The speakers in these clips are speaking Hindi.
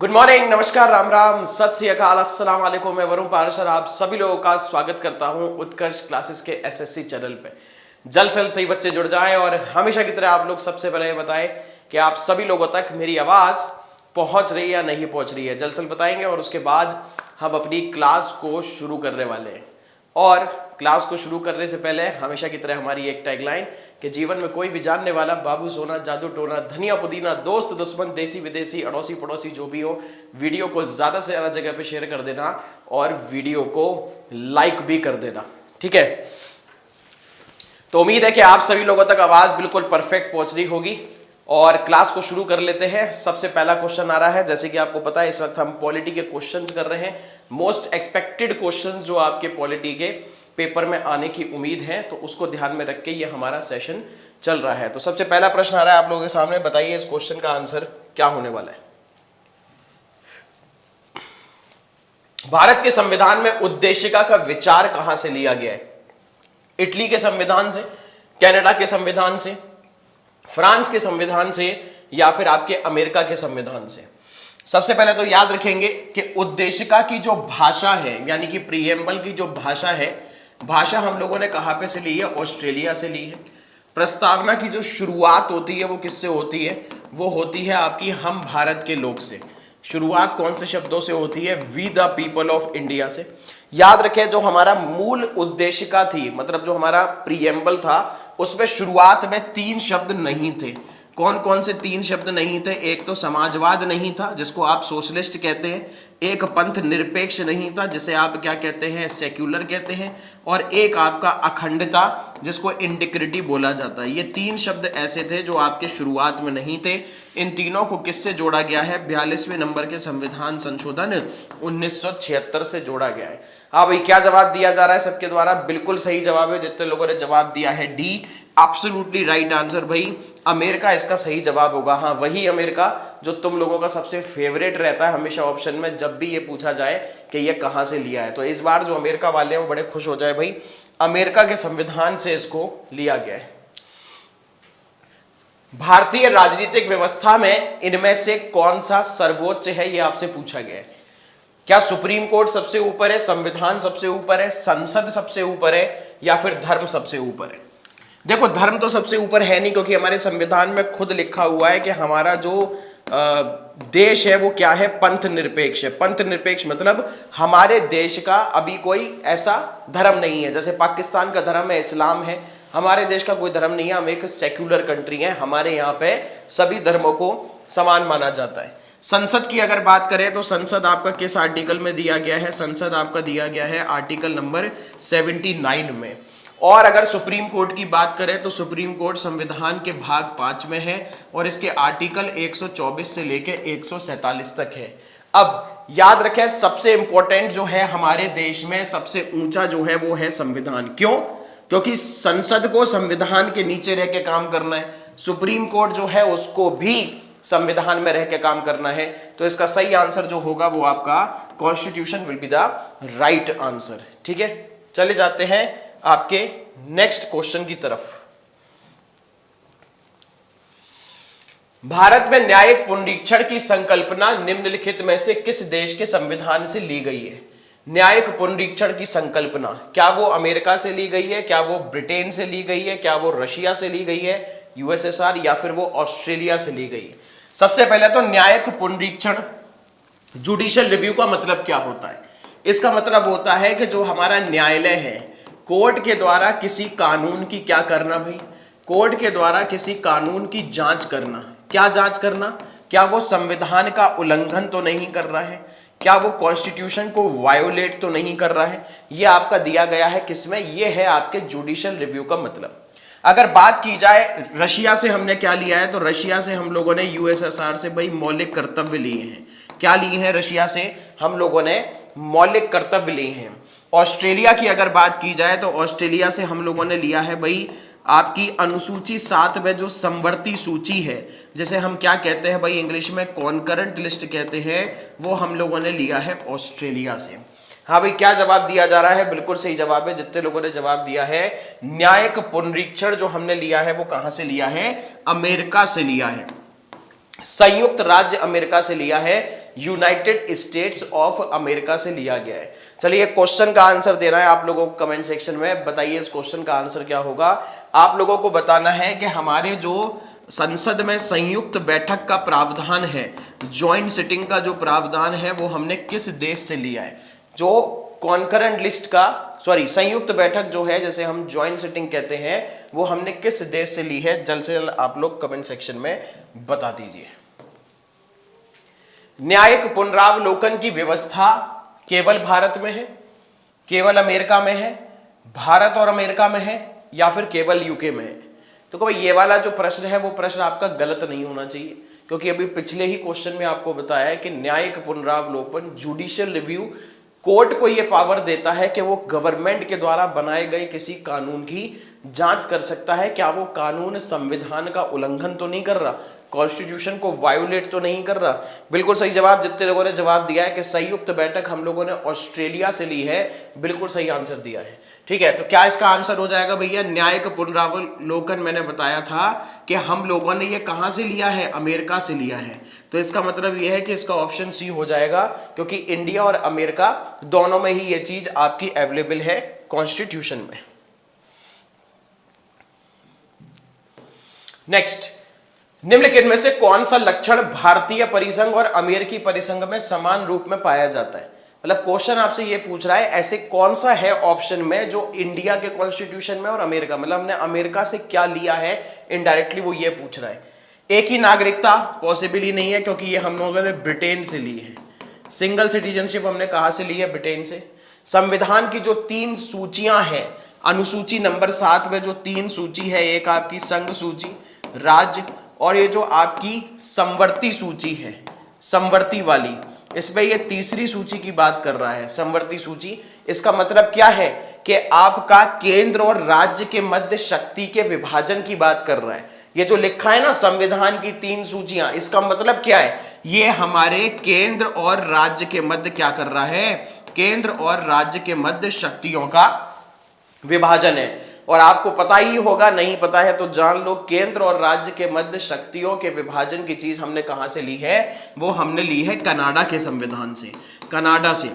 गुड मॉर्निंग, नमस्कार, राम राम, सत श्री अकाल, अस्सलाम वालेकुम। मैं वरुण पाराशर आप सभी लोगों का स्वागत करता हूं उत्कर्ष क्लासेस के एसएससी चैनल पे। जल्द से जल्द सही बच्चे जुड़ जाएं और हमेशा की तरह आप लोग सबसे पहले ये बताएं कि आप सभी लोगों तक मेरी आवाज पहुंच रही है या नहीं पहुंच रही है। जल्द से जल्द बताएंगे और उसके बाद हम अपनी क्लास को शुरू करने वाले हैं। और क्लास को शुरू करने से पहले हमेशा की तरह हमारी एक टैगलाइन कि जीवन में कोई भी जानने वाला, बाबू सोना, जादू टोना, धनिया पुदीना, दोस्त दुश्मन, देसी विदेशी, अड़ोसी पड़ोसी जो भी हो, वीडियो को ज्यादा से ज्यादा जगह पे शेयर कर देना और वीडियो को लाइक भी कर देना, ठीक है। तो उम्मीद है कि आप सभी लोगों तक आवाज बिल्कुल परफेक्ट पहुंच रही होगी और क्लास को शुरू कर लेते हैं। सबसे पहला क्वेश्चन आ रहा है, जैसे कि आपको पता है इस वक्त हम पॉलिटी के क्वेश्चंस कर रहे हैं। मोस्ट एक्सपेक्टेड क्वेश्चंस जो आपके पॉलिटी के पेपर में आने की उम्मीद है, तो उसको ध्यान में रख के ये हमारा सेशन चल रहा है। तो सबसे पहला प्रश्न आ रहा है आप लोगों के सामने, बताइए इस क्वेश्चन का आंसर क्या होने वाला है। भारत के संविधान में उद्देशिका का विचार कहां से लिया गया है? इटली के संविधान से, कनाडा के संविधान से, फ्रांस के संविधान से या फिर आपके अमेरिका के संविधान से? सबसे पहले तो याद रखेंगे कि उद्देशिका की जो भाषा है, यानी कि प्रीएम्बल की जो भाषा है, भाषा हम लोगों ने कहां पे से ली है? ऑस्ट्रेलिया से ली है। प्रस्तावना की जो शुरुआत होती है वो किससे होती है? वो होती है आपकी हम भारत के लोग से। शुरुआत कौन से शब्दों से होती है? We the people of India से। याद रखें, जो हमारा मूल उद्देशिका थी, मतलब जो हमारा प्रीएम्बल था, उसमें शुरुआत में 3 शब्द नहीं थे। कौन कौन से 3 शब्द नहीं थे? एक तो समाजवाद नहीं था, जिसको आप सोशलिस्ट कहते हैं। एक पंथ निरपेक्ष नहीं था, जिसे आप क्या कहते हैं? सेक्युलर कहते हैं। और एक आपका अखंडता, जिसको इंटीग्रिटी बोला जाता है। ये 3 शब्द ऐसे थे जो आपके शुरुआत में नहीं थे। इन तीनों को किससे जोड़ा गया है? 42वें नंबर के संविधान संशोधन 1976 से जोड़ा गया है। हाँ भाई, क्या जवाब दिया जा रहा है सबके द्वारा? बिल्कुल सही जवाब है। जितने लोगों ने जवाब दिया है डी, एब्सोल्युटली राइट आंसर भाई। अमेरिका इसका सही जवाब होगा। हाँ, वही अमेरिका जो तुम लोगों का सबसे फेवरेट रहता है हमेशा ऑप्शन में, जब भी ये पूछा जाए कि ये कहां से लिया है। तो इस बार जो अमेरिका वाले हैं वो बड़े खुश हो जाए भाई, अमेरिका के संविधान से इसको लिया गया है। भारतीय राजनीतिक व्यवस्था में इनमें से कौन सा सर्वोच्च है, ये आपसे पूछा गया है। क्या सुप्रीम कोर्ट सबसे ऊपर है, संविधान सबसे ऊपर है, संसद सबसे ऊपर है, या फिर धर्म सबसे ऊपर है? देखो, धर्म तो सबसे ऊपर है नहीं, क्योंकि हमारे संविधान में खुद लिखा हुआ है कि हमारा जो देश है वो क्या है? पंथ निरपेक्ष है। पंथ निरपेक्ष मतलब हमारे देश का अभी कोई ऐसा धर्म नहीं है, जैसे पाकिस्तान का धर्म है इस्लाम है, हमारे देश का कोई धर्म नहीं है। हम एक सेक्युलर कंट्री है, हमारे यहाँ पे सभी धर्मों को समान माना जाता है। संसद की अगर बात करें तो संसद आपका किस आर्टिकल में दिया गया है? संसद आपका दिया गया है आर्टिकल नंबर 79 में। और अगर सुप्रीम कोर्ट की बात करें तो सुप्रीम कोर्ट संविधान के भाग 5 में है और इसके आर्टिकल 124 से लेके 147 तक है। अब याद रखें, सबसे इंपॉर्टेंट जो है हमारे देश में सबसे ऊंचा जो है वो है संविधान। क्यों? क्योंकि संसद को संविधान के नीचे रह के काम करना है, सुप्रीम कोर्ट जो है उसको भी संविधान में रह के काम करना है। तो इसका सही आंसर जो होगा वो आपका constitution will be the right answer. ठीक है, चले जाते हैं आपके नेक्स्ट क्वेश्चन की तरफ। भारत में न्यायिक पुनरीक्षण की संकल्पना निम्नलिखित में से किस देश के संविधान से ली गई है? न्यायिक पुनरीक्षण की संकल्पना, क्या वो अमेरिका से ली गई है, क्या वो ब्रिटेन से ली गई है, क्या वो रशिया से ली गई है, यूएसएसआर, या फिर वो ऑस्ट्रेलिया से ली गई? सबसे पहले तो न्यायिक पुनरीक्षण, जुडिशियल रिव्यू का मतलब क्या होता है? इसका मतलब होता है कि जो हमारा न्यायालय है, कोर्ट के द्वारा किसी कानून की क्या करना भाई? कोर्ट के द्वारा किसी कानून की जांच करना। क्या जांच करना? क्या वो संविधान का उल्लंघन तो नहीं कर रहा है, क्या वो कॉन्स्टिट्यूशन को वायोलेट तो नहीं कर रहा है? ये आपका दिया गया है किसमें? ये है आपके जुडिशियल रिव्यू का मतलब। अगर बात की जाए रशिया से हमने क्या लिया है, तो रशिया से हम लोगों ने यूएसएसआर से भाई मौलिक कर्तव्य लिए हैं। क्या लिए हैं? रशिया से हम लोगों ने मौलिक कर्तव्य लिए हैं। ऑस्ट्रेलिया की अगर बात की जाए तो ऑस्ट्रेलिया से हम लोगों ने लिया है भाई आपकी अनुसूची 7 में जो समवर्ती सूची है, जिसे हम क्या कहते हैं भाई इंग्लिश में कॉन्करेंट लिस्ट कहते हैं, वो हम लोगों ने लिया है ऑस्ट्रेलिया से। हाँ भाई, क्या जवाब दिया जा रहा है? बिल्कुल सही जवाब है। जितने लोगों ने जवाब दिया है, न्यायिक पुनरीक्षण जो हमने लिया है वो कहां से लिया है? अमेरिका से लिया है, संयुक्त राज्य अमेरिका से लिया है। यूनाइटेड स्टेट्स ऑफ अमेरिका से लिया गया है। चलिए क्वेश्चन का आंसर देना है आप लोगों को कमेंट सेक्शन में, बताइए इस क्वेश्चन का आंसर क्या होगा। आप लोगों को बताना है कि हमारे जो संसद में संयुक्त बैठक का प्रावधान है, ज्वाइंट सिटिंग का जो प्रावधान है वो हमने किस देश से लिया है। जो कॉन्करेंट लिस्ट का संयुक्त बैठक जो है, जैसे हम ज्वाइंट सिटिंग कहते हैं, वो हमने किस देश से ली है, जल्द से जल्द आप लोग कमेंट सेक्शन में बता दीजिए। न्यायिक पुनरावलोकन की व्यवस्था केवल भारत में है, केवल अमेरिका में है, भारत और अमेरिका में है, या फिर केवल यूके में है। तो भाई ये वाला जो प्रश्न है वो प्रश्न आपका गलत नहीं होना चाहिए, क्योंकि अभी पिछले ही क्वेश्चन में आपको बताया है कि न्यायिक पुनरावलोकन, जुडिशियल रिव्यू, कोर्ट को यह पावर देता है कि वो गवर्नमेंट के द्वारा बनाए गए किसी कानून की जांच कर सकता है, क्या वो कानून संविधान का उल्लंघन तो नहीं कर रहा, कॉन्स्टिट्यूशन को वायोलेट तो नहीं कर रहा। बिल्कुल सही जवाब जितने लोगों ने जवाब दिया है कि संयुक्त बैठक हम लोगों ने ऑस्ट्रेलिया से ली है, बिल्कुल सही आंसर दिया है। ठीक है, तो क्या इसका आंसर हो जाएगा भैया न्यायिक पुनरावलोकन। मैंने बताया था कि हम लोगों ने ये कहां से लिया है, अमेरिका से लिया है, तो इसका मतलब यह है कि इसका ऑप्शन सी हो जाएगा, क्योंकि इंडिया और अमेरिका दोनों में ही ये चीज आपकी अवेलेबल है कॉन्स्टिट्यूशन में। नेक्स्ट, निम्नलिखित में से कौन सा लक्षण भारतीय परिसंघ और अमेरिकी परिसंघ में समान रूप में पाया जाता है। मतलब क्वेश्चन आपसे ये पूछ रहा है ऐसे कौन सा है ऑप्शन में जो इंडिया के कॉन्स्टिट्यूशन में और अमेरिका, मतलब हमने अमेरिका से क्या लिया है इनडायरेक्टली, वो ये पूछ रहा है। एक ही नागरिकता पॉसिबल ही नहीं है, क्योंकि ये हम लोगों ने ब्रिटेन से ली है। सिंगल सिटीजनशिप हमने कहां से ली है, ब्रिटेन से। संविधान की जो 3 सूचियां हैं, अनुसूची नंबर 7 में जो 3 सूची है, एक आपकी संघ सूची, राज्य, और ये जो आपकी समवर्ती सूची है, समवर्ती वाली, इसमें ये तीसरी सूची की बात कर रहा है, समवर्ती सूची। इसका मतलब क्या है कि आपका केंद्र और राज्य के मध्य शक्ति के विभाजन की बात कर रहा है। ये जो लिखा है ना संविधान की 3 सूचियां, इसका मतलब क्या है, ये हमारे केंद्र और राज्य के मध्य क्या कर रहा है, केंद्र और राज्य के मध्य शक्तियों का विभाजन है। और आपको पता ही होगा, नहीं पता है तो जान लो, केंद्र और राज्य के मध्य शक्तियों के विभाजन की चीज हमने कहां से ली है, वो हमने ली है कनाडा के संविधान से, कनाडा से।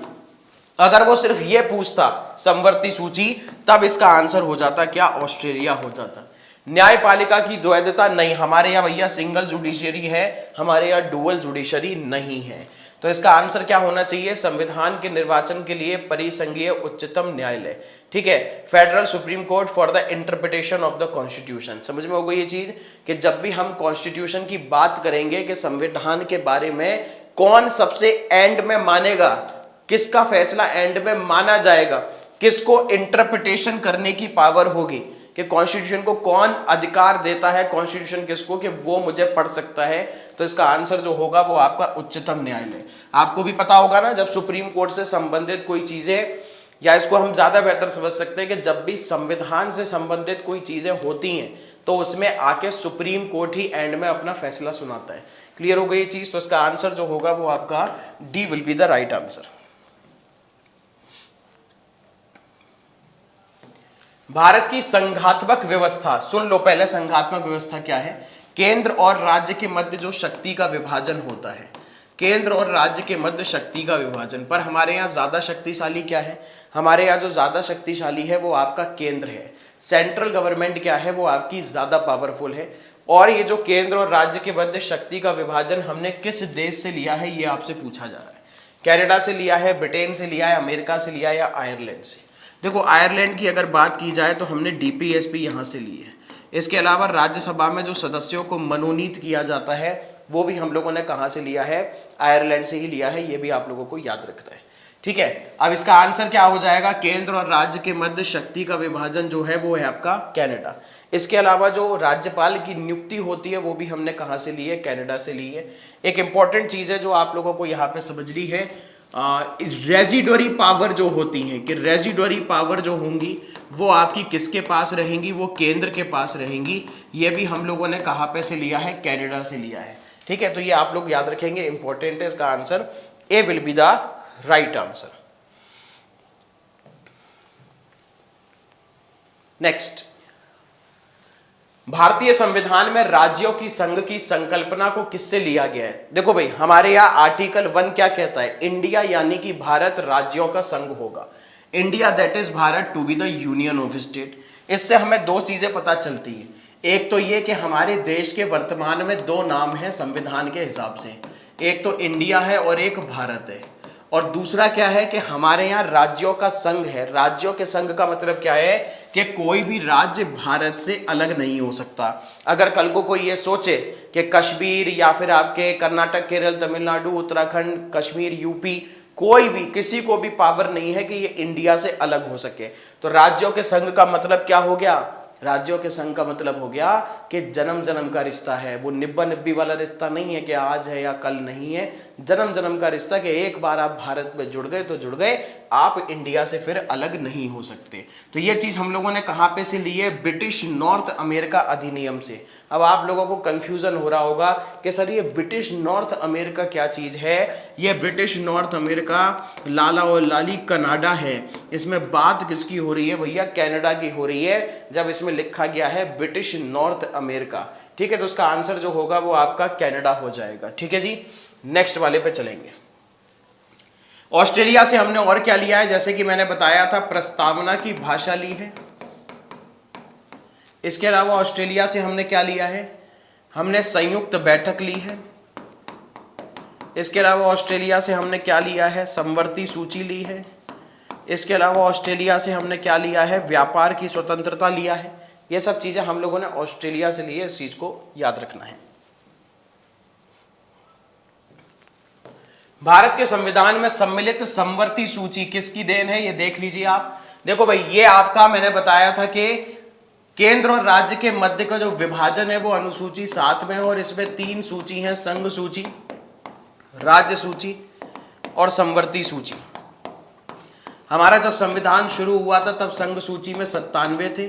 अगर वो सिर्फ ये पूछता समवर्ती सूची, तब इसका आंसर हो जाता क्या, ऑस्ट्रेलिया हो जाता। न्यायपालिका की द्वैधता नहीं, हमारे यहाँ भैया सिंगल जुडिशरी है, हमारे यहाँ डुअल जुडिशरी नहीं है। तो इसका आंसर क्या होना चाहिए, संविधान के निर्वाचन के लिए परिसंघीय उच्चतम न्यायालय। ठीक है, federal supreme court for the interpretation of the constitution. समझ में हो गई ये चीज कि जब भी हम कॉन्स्टिट्यूशन की बात करेंगे कि संविधान के बारे में कौन सबसे एंड में मानेगा, किसका फैसला एंड में माना जाएगा, किसको इंटरप्रिटेशन करने की पावर होगी, कि कॉन्स्टिट्यूशन को कौन अधिकार देता है, कॉन्स्टिट्यूशन किसको कि वो मुझे पढ़ सकता है, तो इसका आंसर जो होगा वो आपका उच्चतम न्यायालय। आपको भी पता होगा ना, जब सुप्रीम कोर्ट से संबंधित कोई चीजें, या इसको हम ज्यादा बेहतर समझ सकते हैं कि जब भी संविधान से संबंधित कोई चीजें होती हैं तो उसमें आके सुप्रीम कोर्ट ही एंड में अपना फैसला सुनाता है। क्लियर हो गई ये चीज, तो इसका आंसर जो होगा वो आपका D will be the right answer. Bharat की संघात्मक व्यवस्था, सुन लो पहले संघात्मक व्यवस्था क्या है। केंद्र और राज्य के मध्य जो शक्ति का विभाजन होता है, केंद्र और राज्य के मध्य शक्ति का विभाजन, पर हमारे यहाँ ज्यादा शक्तिशाली क्या है, हमारे यहाँ जो ज्यादा शक्तिशाली है वो आपका केंद्र है। सेंट्रल गवर्नमेंट क्या है, वो आपकी ज्यादा पावरफुल है। और ये जो केंद्र और राज्य के मध्य शक्ति का विभाजन हमने किस देश से लिया है, ये आपसे पूछा जा रहा है। कनाडा से लिया है, ब्रिटेन से लिया है, अमेरिका से लिया है, या आयरलैंड से। देखो आयरलैंड की अगर बात की जाए तो हमने डीपीएसपी यहाँ से ली है। इसके अलावा राज्यसभा में जो सदस्यों को मनोनीत किया जाता है वो भी हम लोगों ने कहाँ से लिया है, आयरलैंड से ही लिया है। ये भी आप लोगों को याद रखना है। ठीक है, अब इसका आंसर क्या हो जाएगा, केंद्र और राज्य के मध्य शक्ति का विभाजन जो है वो है आपका कनाडा। इसके अलावा जो राज्यपाल की नियुक्ति होती है वो भी हमने कहाँ से ली है, कनाडा से ली है। एक इंपॉर्टेंट चीज है जो आप लोगों को यहाँ पे समझनी है, रेजिडोरी पावर जो होती हैं, कि रेजिडोरी पावर जो होंगी वो आपकी किसके पास रहेंगी, वो केंद्र के पास रहेंगी। ये भी हम लोगों ने कहाँ पे से लिया है, कनाडा से लिया है। ठीक है, तो ये आप लोग याद रखेंगे, इंपॉर्टेंट है। इसका answer A will be the right answer. Next, भारतीय संविधान में राज्यों की संघ की संकल्पना को किससे लिया गया है? देखो भाई, हमारे यहाँ आर्टिकल 1 क्या कहता है? इंडिया यानी कि भारत राज्यों का संघ होगा। India that is Bharat to be the union of state. इससे हमें दो चीजें पता चलती है। एक तो ये कि हमारे देश के वर्तमान में दो नाम है संविधान के हिसाब से, एक तो इंडिया है और एक भारत है। और दूसरा क्या है कि हमारे यहाँ राज्यों का संघ है। राज्यों के संघ का मतलब क्या है कि कोई भी राज्य भारत से अलग नहीं हो सकता। अगर कल को कोई ये सोचे कि कश्मीर या फिर आपके कर्नाटक, केरल, तमिलनाडु, उत्तराखंड, कश्मीर, यूपी, कोई भी, किसी को भी पावर नहीं है कि ये इंडिया से अलग हो सके। तो राज्यों के संघ का मतलब क्या हो गया? राज्यों के संघ का मतलब हो गया कि जन्म जन्म का रिश्ता है। वो निब्बा निब्बी वाला रिश्ता नहीं है कि आज है या कल नहीं है। जन्म जन्म का रिश्ता कि एक बार आप भारत में जुड़ गए तो जुड़ गए, आप इंडिया से फिर अलग नहीं हो सकते। तो ये चीज हम लोगों ने कहां पे से ली है? ब्रिटिश नॉर्थ अमेरिका अधिनियम से। अब आप लोगों को कंफ्यूजन हो रहा होगा कि सर ये ब्रिटिश नॉर्थ अमेरिका क्या चीज है? ये ब्रिटिश नॉर्थ अमेरिका लाला और लाली कनाडा है। इसमें बात किसकी हो रही है भैया? कनाडा की हो रही है, जब इसमें लिखा गया है ब्रिटिश नॉर्थ अमेरिका। ठीक है, तो उसका आंसर जो होगा वो आपका कनाडा हो जाएगा। ठीक है जी, नेक्स्ट वाले पे चलेंगे। ऑस्ट्रेलिया से हमने और क्या लिया है? जैसे कि मैंने बताया था, प्रस्तावना की भाषा ली है। इसके अलावा ऑस्ट्रेलिया से हमने क्या लिया है? हमने संयुक्त बैठक ली है। इसके अलावा ऑस्ट्रेलिया से हमने क्या लिया है? समवर्ती सूची ली है। इसके अलावा ऑस्ट्रेलिया से हमने क्या लिया है? व्यापार की स्वतंत्रता लिया है। ये सब चीजें हम लोगों ने ऑस्ट्रेलिया से ली है, इस चीज को याद रखना है। भारत के संविधान में सम्मिलित समवर्ती सूची किसकी देन है? ये देख लीजिए आप। देखो भाई, ये आपका मैंने बताया था कि केंद्र और राज्य के मध्य का जो विभाजन है वो अनुसूची 7 में है, और इसमें 3 सूची है, संघ सूची, राज्य सूची और समवर्ती सूची। हमारा जब संविधान शुरू हुआ था तब संघ सूची में 97 थे,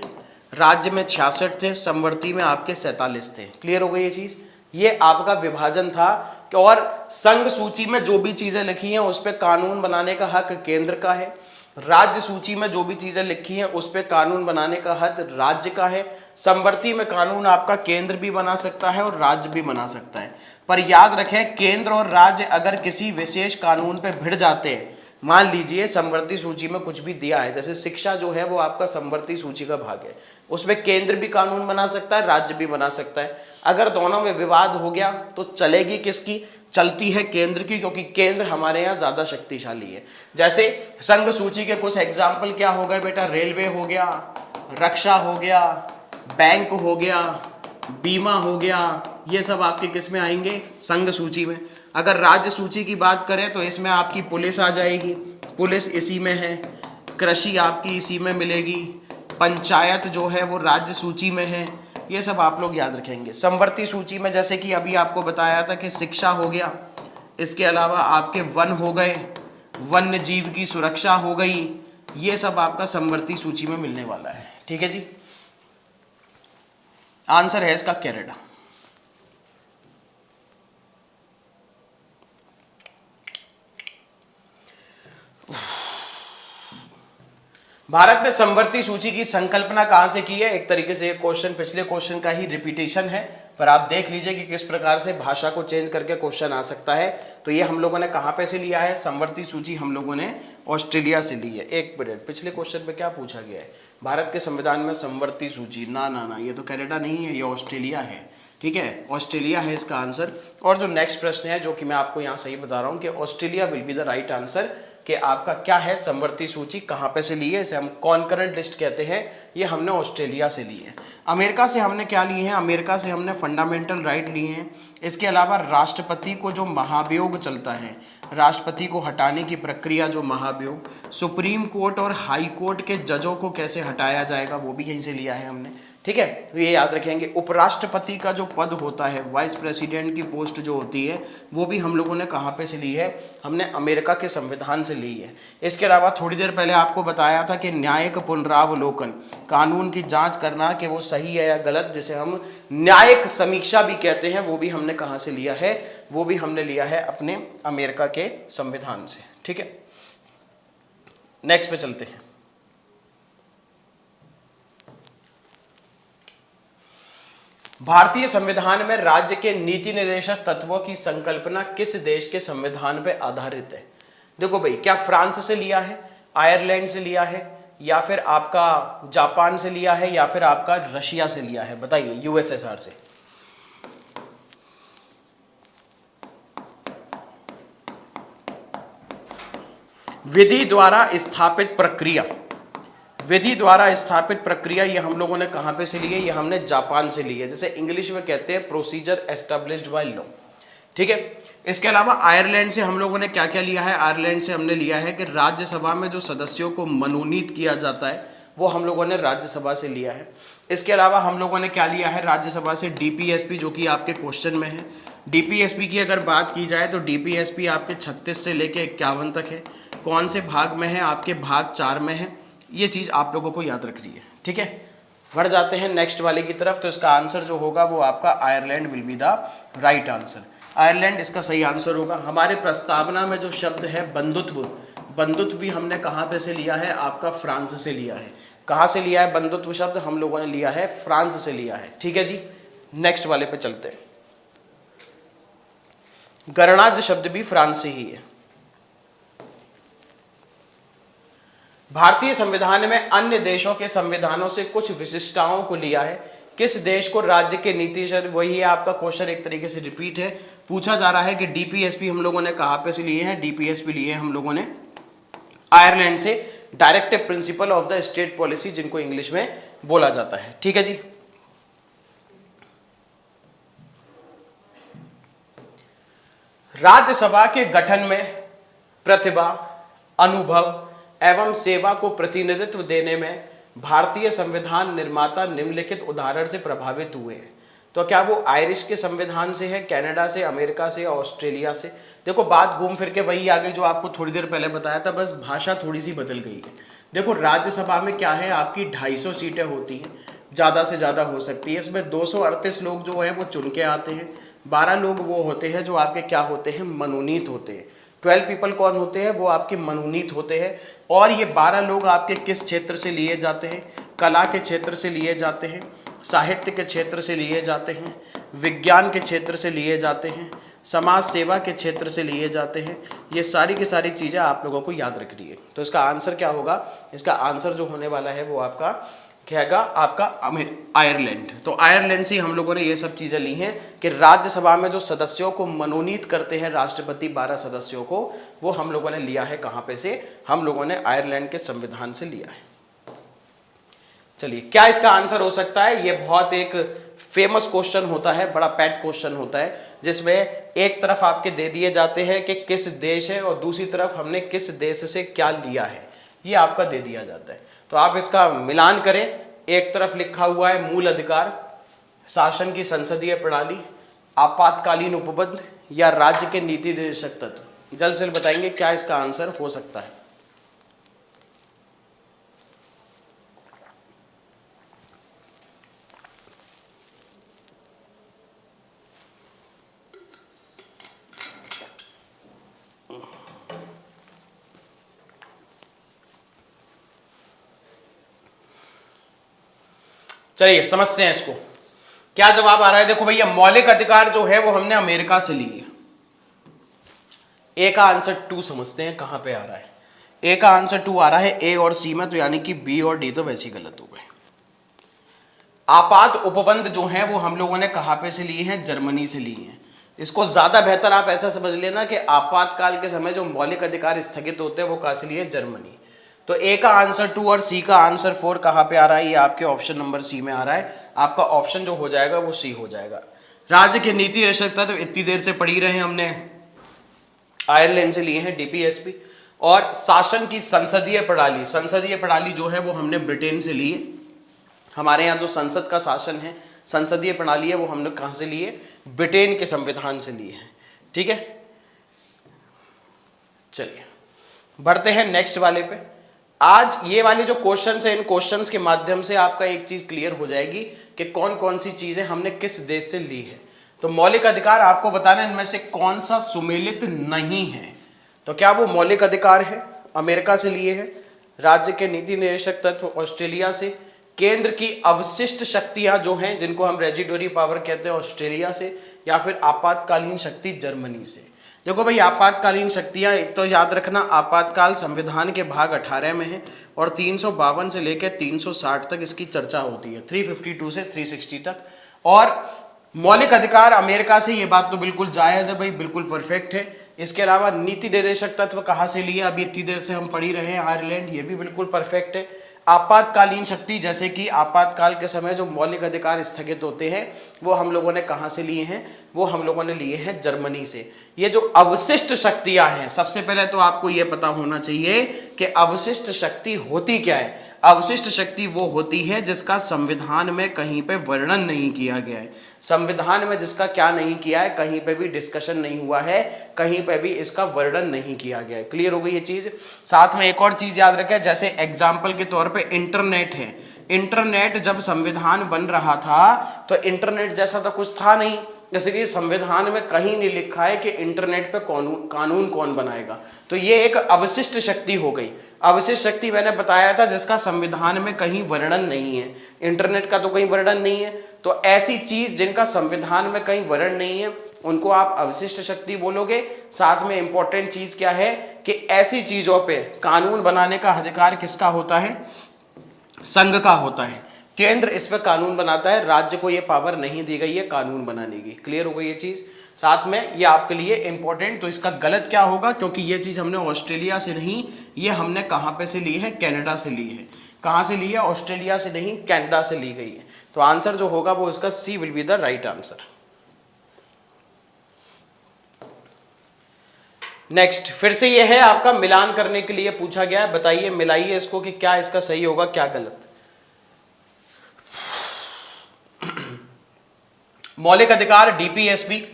राज्य में 66 थे, समवर्ती में आपके 47 थे। क्लियर हो गई ये चीज? ये आपका विभाजन था। और संघ सूची में जो भी चीजें लिखी हैं उस पर कानून बनाने का हक केंद्र का है। राज्य सूची में जो भी चीजें लिखी हैं उस पर कानून बनाने का हक राज्य का है। समवर्ती में कानून आपका केंद्र भी बना सकता है और राज्य भी बना सकता है। पर याद रखें, केंद्र और राज्य अगर किसी विशेष कानून पे भिड़ जाते हैं, मान लीजिए समवर्ती सूची में कुछ भी दिया है, जैसे शिक्षा जो है वो आपका समवर्ती सूची का भाग है, उसमें केंद्र भी कानून बना सकता है, राज्य भी बना सकता है। अगर दोनों में विवाद हो गया तो चलेगी किसकी? चलती है केंद्र की, क्योंकि केंद्र हमारे यहाँ ज्यादा शक्तिशाली है। जैसे संघ सूची के कुछ एग्जाम्पल क्या हो गए बेटा? रेलवे हो गया, रक्षा हो गया, बैंक हो गया, बीमा हो गया, ये सब आपके किस में आएंगे? संघ सूची में। अगर राज्य सूची की बात करें तो इसमें आपकी पुलिस आ जाएगी, पुलिस इसी में है, कृषि आपकी इसी में मिलेगी, पंचायत जो है वो राज्य सूची में है। ये सब आप लोग याद रखेंगे। समवर्ती सूची में जैसे कि अभी आपको बताया था कि शिक्षा हो गया, इसके अलावा आपके वन हो गए, वन्य जीव की सुरक्षा हो गई, ये सब आपका समवर्ती सूची में मिलने वाला है। ठीक है जी, आंसर है इसका कनाडा। भारत ने समवर्ती सूची की संकल्पना कहां से की है? एक तरीके से ये क्वेश्चन पिछले क्वेश्चन का ही रिपीटेशन है, पर आप देख लीजिए कि किस प्रकार से भाषा को चेंज करके क्वेश्चन आ सकता है। तो ये हम लोगों ने कहां पे से लिया है? समवर्ती सूची हम लोगों ने ऑस्ट्रेलिया से ली है। एक मिनट, पिछले क्वेश्चन में क्या पूछा गया है? भारत के संविधान में समवर्ती सूची, ना ना ना, ये तो कनाडा नहीं है, ये ऑस्ट्रेलिया है। ठीक है, ऑस्ट्रेलिया है इसका आंसर। और जो नेक्स्ट प्रश्न है, जो कि मैं आपको यहाँ सही बता रहा हूँ कि Australia will be the right answer, कि आपका क्या है? समवर्ती सूची कहाँ पे से ली है? इसे हम कॉन्करेंट लिस्ट कहते हैं। ये हमने ऑस्ट्रेलिया से ली है। अमेरिका से हमने क्या लिए हैं? अमेरिका से हमने फंडामेंटल राइट लिए हैं। इसके अलावा राष्ट्रपति को जो महाभियोग चलता है, राष्ट्रपति को हटाने की प्रक्रिया, जो महाभियोग, सुप्रीम कोर्ट और हाई कोर्ट के जजों को कैसे हटाया जाएगा, वो भी यहीं से लिया है हमने। ठीक है, तो ये याद रखेंगे। उपराष्ट्रपति का जो पद होता है, वाइस प्रेसिडेंट की पोस्ट जो होती है, वो भी हम लोगों ने कहाँ पे से ली है? हमने अमेरिका के संविधान से ली है। इसके अलावा थोड़ी देर पहले आपको बताया था कि न्यायिक पुनरावलोकन, कानून की जांच करना कि वो सही है या गलत, जिसे हम न्यायिक समीक्षा भी कहते हैं, वो भी हमने कहाँ से लिया है? वो भी हमने लिया है अपने अमेरिका के संविधान से। ठीक है, नेक्स्ट पे चलते हैं। भारतीय संविधान में राज्य के नीति निर्देशक तत्वों की संकल्पना किस देश के संविधान पर आधारित है? देखो भाई, क्या फ्रांस से लिया है, आयरलैंड से लिया है, या फिर आपका जापान से लिया है, या फिर आपका रशिया से लिया है? बताइए, यूएसएसआर से। विधि द्वारा स्थापित प्रक्रिया, विधि द्वारा स्थापित प्रक्रिया, ये हम लोगों ने कहां पे से ली है? ये हमने जापान से ली है, जैसे इंग्लिश में कहते हैं प्रोसीजर एस्टेब्लिश्ड बाय लॉ। ठीक है। इसके अलावा आयरलैंड से हम लोगों ने क्या क्या लिया है? आयरलैंड से हमने लिया है कि राज्यसभा में जो सदस्यों को मनोनीत किया जाता है वो हम लोगों ने राज्यसभा से लिया है। इसके अलावा हम लोगों ने क्या लिया है राज्यसभा से? डीपीएसपी, जो कि आपके क्वेश्चन में है। डीपीएसपी की अगर बात की जाए तो डीपीएसपी आपके 36 से लेके 51 तक है। कौन से भाग में है? आपके भाग 4 में है। ये चीज़ आप लोगों को याद रखनी है। ठीक है, बढ़ जाते हैं नेक्स्ट वाले की तरफ। तो इसका आंसर जो होगा वो आपका Ireland will be the right answer. Ireland इसका सही आंसर होगा। हमारे प्रस्तावना में जो शब्द है बंधुत्व, बंधुत्व भी हमने कहाँ पे से लिया है? आपका फ्रांस से लिया है। कहाँ से लिया है बंधुत्व शब्द? हम लोगों ने लिया है फ्रांस से लिया है। ठीक है जी, नेक्स्ट वाले पे चलते हैं। गणराज्य शब्द भी फ्रांस से ही है। भारतीय संविधान में अन्य देशों के संविधानों से कुछ विशिष्टताओं को लिया है। किस देश को राज्य के नीति से? वही है आपका क्वेश्चन, एक तरीके से रिपीट है। पूछा जा रहा है कि डीपीएसपी हम लोगों ने कहां पे से लिए हैं? डीपीएसपी लिए हम लोगों ने आयरलैंड से, directive principle of the state policy, जिनको इंग्लिश में बोला जाता है। ठीक है जी। राज्यसभा के गठन में प्रतिभा, अनुभव एवं सेवा को प्रतिनिधित्व देने में भारतीय संविधान निर्माता निम्नलिखित उदाहरण से प्रभावित हुए हैं। तो क्या वो आयरिश के संविधान से है, कनाडा से, अमेरिका से, ऑस्ट्रेलिया से? देखो, बात घूम फिर के वही आ गई जो आपको थोड़ी देर पहले बताया था, बस भाषा थोड़ी सी बदल गई है। देखो, राज्यसभा में क्या है, आपकी 250 सीटें होती हैं, ज़्यादा से ज़्यादा हो सकती है। इसमें 238 लोग जो है वो चुन के आते हैं, 12 लोग वो होते हैं जो आपके क्या होते हैं? मनोनीत होते हैं। 12 पीपल कौन होते हैं? वो आपके मनोनीत होते हैं। और ये 12 लोग आपके किस क्षेत्र से लिए जाते हैं? कला के क्षेत्र से लिए जाते हैं, साहित्य के क्षेत्र से लिए जाते हैं, विज्ञान के क्षेत्र से लिए जाते हैं, समाज सेवा के क्षेत्र से लिए जाते हैं। ये सारी की सारी चीज़ें आप लोगों को याद रखनी है। तो इसका आंसर क्या होगा? इसका आंसर जो होने वाला है वो आपका क्या है? आपका आयरलैंड। तो आयरलैंड से हम लोगों ने ये सब चीज़ें ली हैं कि राज्यसभा में जो सदस्यों को मनोनीत करते हैं राष्ट्रपति, 12 सदस्यों को, वो हम लोगों ने लिया है कहाँ पे से? हम लोगों ने आयरलैंड के संविधान से लिया है। चलिए, क्या इसका आंसर हो सकता है? ये बहुत एक फेमस क्वेश्चन होता है, बड़ा पेट क्वेश्चन होता है, जिसमें एक तरफ आपके दे दिए जाते हैं कि किस देश है और दूसरी तरफ हमने किस देश से क्या लिया है, ये आपका दे दिया जाता है। तो आप इसका मिलान करें। एक तरफ लिखा हुआ है मूल अधिकार, शासन की संसदीय प्रणाली, आपातकालीन उपबंध या राज्य के नीति निर्देशक तत्व। जल्द से जल्द बताएंगे क्या इसका आंसर हो सकता है। चलिए समझते हैं इसको, क्या जवाब आ रहा है। देखो भैया, मौलिक अधिकार जो है वो हमने अमेरिका से ली है। ए का आंसर 2 समझते हैं कहां पे आ रहा है। ए का आंसर 2 आ रहा है ए और सी में, तो यानी कि बी और डी तो वैसे ही गलत हो गए। आपात उपबंध जो है वो हम लोगों ने कहां पे से लिए हैं? जर्मनी से लिए हैं। इसको ज्यादा बेहतर आप ऐसा समझ लेना कि आपातकाल के समय जो मौलिक अधिकार स्थगित होते हैं वो कहां से लिए? जर्मनी। तो ए का आंसर 2 और सी का आंसर 4 कहां पे आ रहा है? ये आपके ऑप्शन नंबर सी में आ रहा है। आपका ऑप्शन जो हो जाएगा वो सी हो जाएगा। राज्य के नीति निर्देशक तत्व इतनी देर से पढ़ी रहे हमने, आयरलैंड से लिए हैं डीपीएसपी। और शासन की संसदीय प्रणाली, संसदीय प्रणाली जो है वो हमने ब्रिटेन से ली है। हमारे यहाँ जो संसद का शासन है, संसदीय प्रणाली है, वो हमने कहाँ से लिए? ब्रिटेन के संविधान से लिए हैं। ठीक है, चलिए बढ़ते हैं नेक्स्ट वाले पे। आज ये वाले जो क्वेश्चंस है, इन क्वेश्चंस के माध्यम से आपका एक चीज क्लियर हो जाएगी कि कौन कौन सी चीजें हमने किस देश से ली है। तो मौलिक अधिकार आपको बताना है इनमें से कौन सा सुमेलित नहीं है। तो क्या वो मौलिक अधिकार है? अमेरिका से लिए है। राज्य के नीति निर्देशक तत्व ऑस्ट्रेलिया से, केंद्र की अवशिष्ट शक्तियां जो हैं, जिनको हम रेजिडोरी पावर कहते हैं, ऑस्ट्रेलिया से, या फिर आपातकालीन शक्ति जर्मनी से। देखो भाई, आपातकालीन शक्तियां, एक तो याद रखना आपातकाल संविधान के भाग 18 में है और 352 से लेकर 360 तक इसकी चर्चा होती है, 352 से 360 तक। और मौलिक अधिकार अमेरिका से, ये बात तो बिल्कुल जायज़ है भाई, बिल्कुल परफेक्ट है। इसके अलावा नीति निर्देशक तत्व कहाँ से लिया, अभी इतनी देर से हम पढ़ी रहे हैं, आयरलैंड, ये भी बिल्कुल परफेक्ट है। आपातकालीन शक्ति, जैसे कि आपातकाल के समय जो मौलिक अधिकार स्थगित होते हैं, वो हम लोगों ने कहाँ से लिए हैं, वो हम लोगों ने लिए हैं जर्मनी से। ये जो अवशिष्ट शक्तियां हैं, सबसे पहले तो आपको ये पता होना चाहिए कि अवशिष्ट शक्ति होती क्या है। अवशिष्ट शक्ति वो होती है जिसका संविधान में कहीं पे वर्णन नहीं किया गया है, संविधान में जिसका क्या नहीं किया है, कहीं पे भी डिस्कशन नहीं हुआ है, कहीं पे भी इसका वर्णन नहीं किया गया है। क्लियर हो गई ये चीज। साथ में एक और चीज याद रखें, जैसे एग्जाम्पल के तौर पे इंटरनेट है। इंटरनेट जब संविधान बन रहा था तो इंटरनेट जैसा तो कुछ था नहीं, इसलिए संविधान में कहीं नहीं लिखा है कि इंटरनेट पे कानून कौन बनाएगा। तो ये एक अवशिष्ट शक्ति हो गई। अवशिष्ट शक्ति मैंने बताया था जिसका संविधान में कहीं वर्णन नहीं है, इंटरनेट का तो कहीं वर्णन नहीं है। तो ऐसी चीज जिनका संविधान में कहीं वर्णन नहीं है, उनको आप अवशिष्ट शक्ति बोलोगे। साथ में इंपॉर्टेंट चीज क्या है कि ऐसी चीजों पे कानून बनाने का अधिकार किसका होता है, संघ का होता है। केंद्र इस पे कानून बनाता है, राज्य को ये पावर नहीं दी गई है कानून बनाने की। क्लियर हो गई ये चीज। साथ में ये आपके लिए इंपॉर्टेंट, तो इसका गलत क्या होगा, क्योंकि ये चीज हमने ऑस्ट्रेलिया से नहीं, ये हमने कहां पे से ली है, कनाडा से ली है। कहां से ली है, ऑस्ट्रेलिया से नहीं, कनाडा से ली गई है। तो आंसर जो होगा वो इसका C will be the right answer. Next, फिर से ये है आपका मिलान करने के लिए पूछा गया है। बताइए, मिलाइए इसको कि क्या इसका सही होगा क्या गलत। मौलिक अधिकार, डीपीएसपी,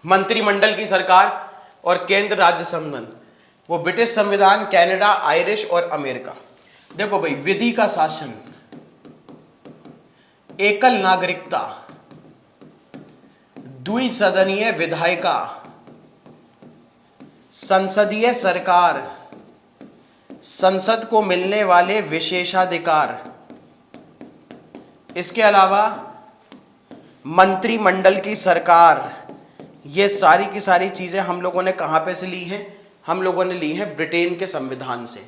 मंत्रिमंडल की सरकार और केंद्र राज्य संबंध, वो ब्रिटिश संविधान, कनाडा, आयरिश और अमेरिका। देखो भाई, विधि का शासन, एकल नागरिकता, द्विसदनीय विधायिका, संसदीय सरकार, संसद को मिलने वाले विशेषाधिकार, इसके अलावा मंत्रिमंडल की सरकार, ये सारी की सारी चीजें हम लोगों ने कहां पे से ली हैं, हम लोगों ने ली है ब्रिटेन के संविधान से।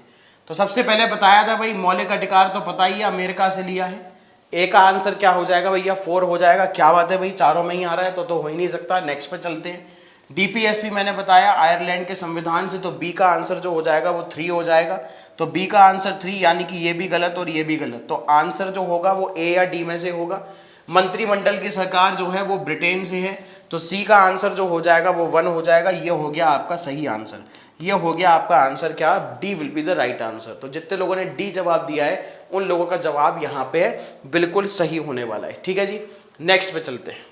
तो सबसे पहले बताया था भाई, मौलिक अधिकार तो पता ही है अमेरिका से लिया है। ए का आंसर क्या हो जाएगा भैया, 4 हो जाएगा। क्या बात है भाई, चारों में ही आ रहा है तो हो ही नहीं सकता। नेक्स्ट पे चलते हैं। डीपीएसपी मैंने बताया आयरलैंड के संविधान से, तो बी का आंसर जो हो जाएगा वो 3 हो जाएगा। तो बी का आंसर 3, यानी कि ये भी गलत और ये भी गलत। तो आंसर जो होगा वो ए या डी में से होगा। मंत्रिमंडल की सरकार जो है वो ब्रिटेन से है, तो सी का आंसर जो हो जाएगा वो 1 हो जाएगा। ये हो गया आपका सही आंसर। ये हो गया आपका आंसर क्या, D will be the right answer. तो जितने लोगों ने डी जवाब दिया है उन लोगों का जवाब यहाँ पे बिल्कुल सही होने वाला है। ठीक है जी, नेक्स्ट पे चलते हैं।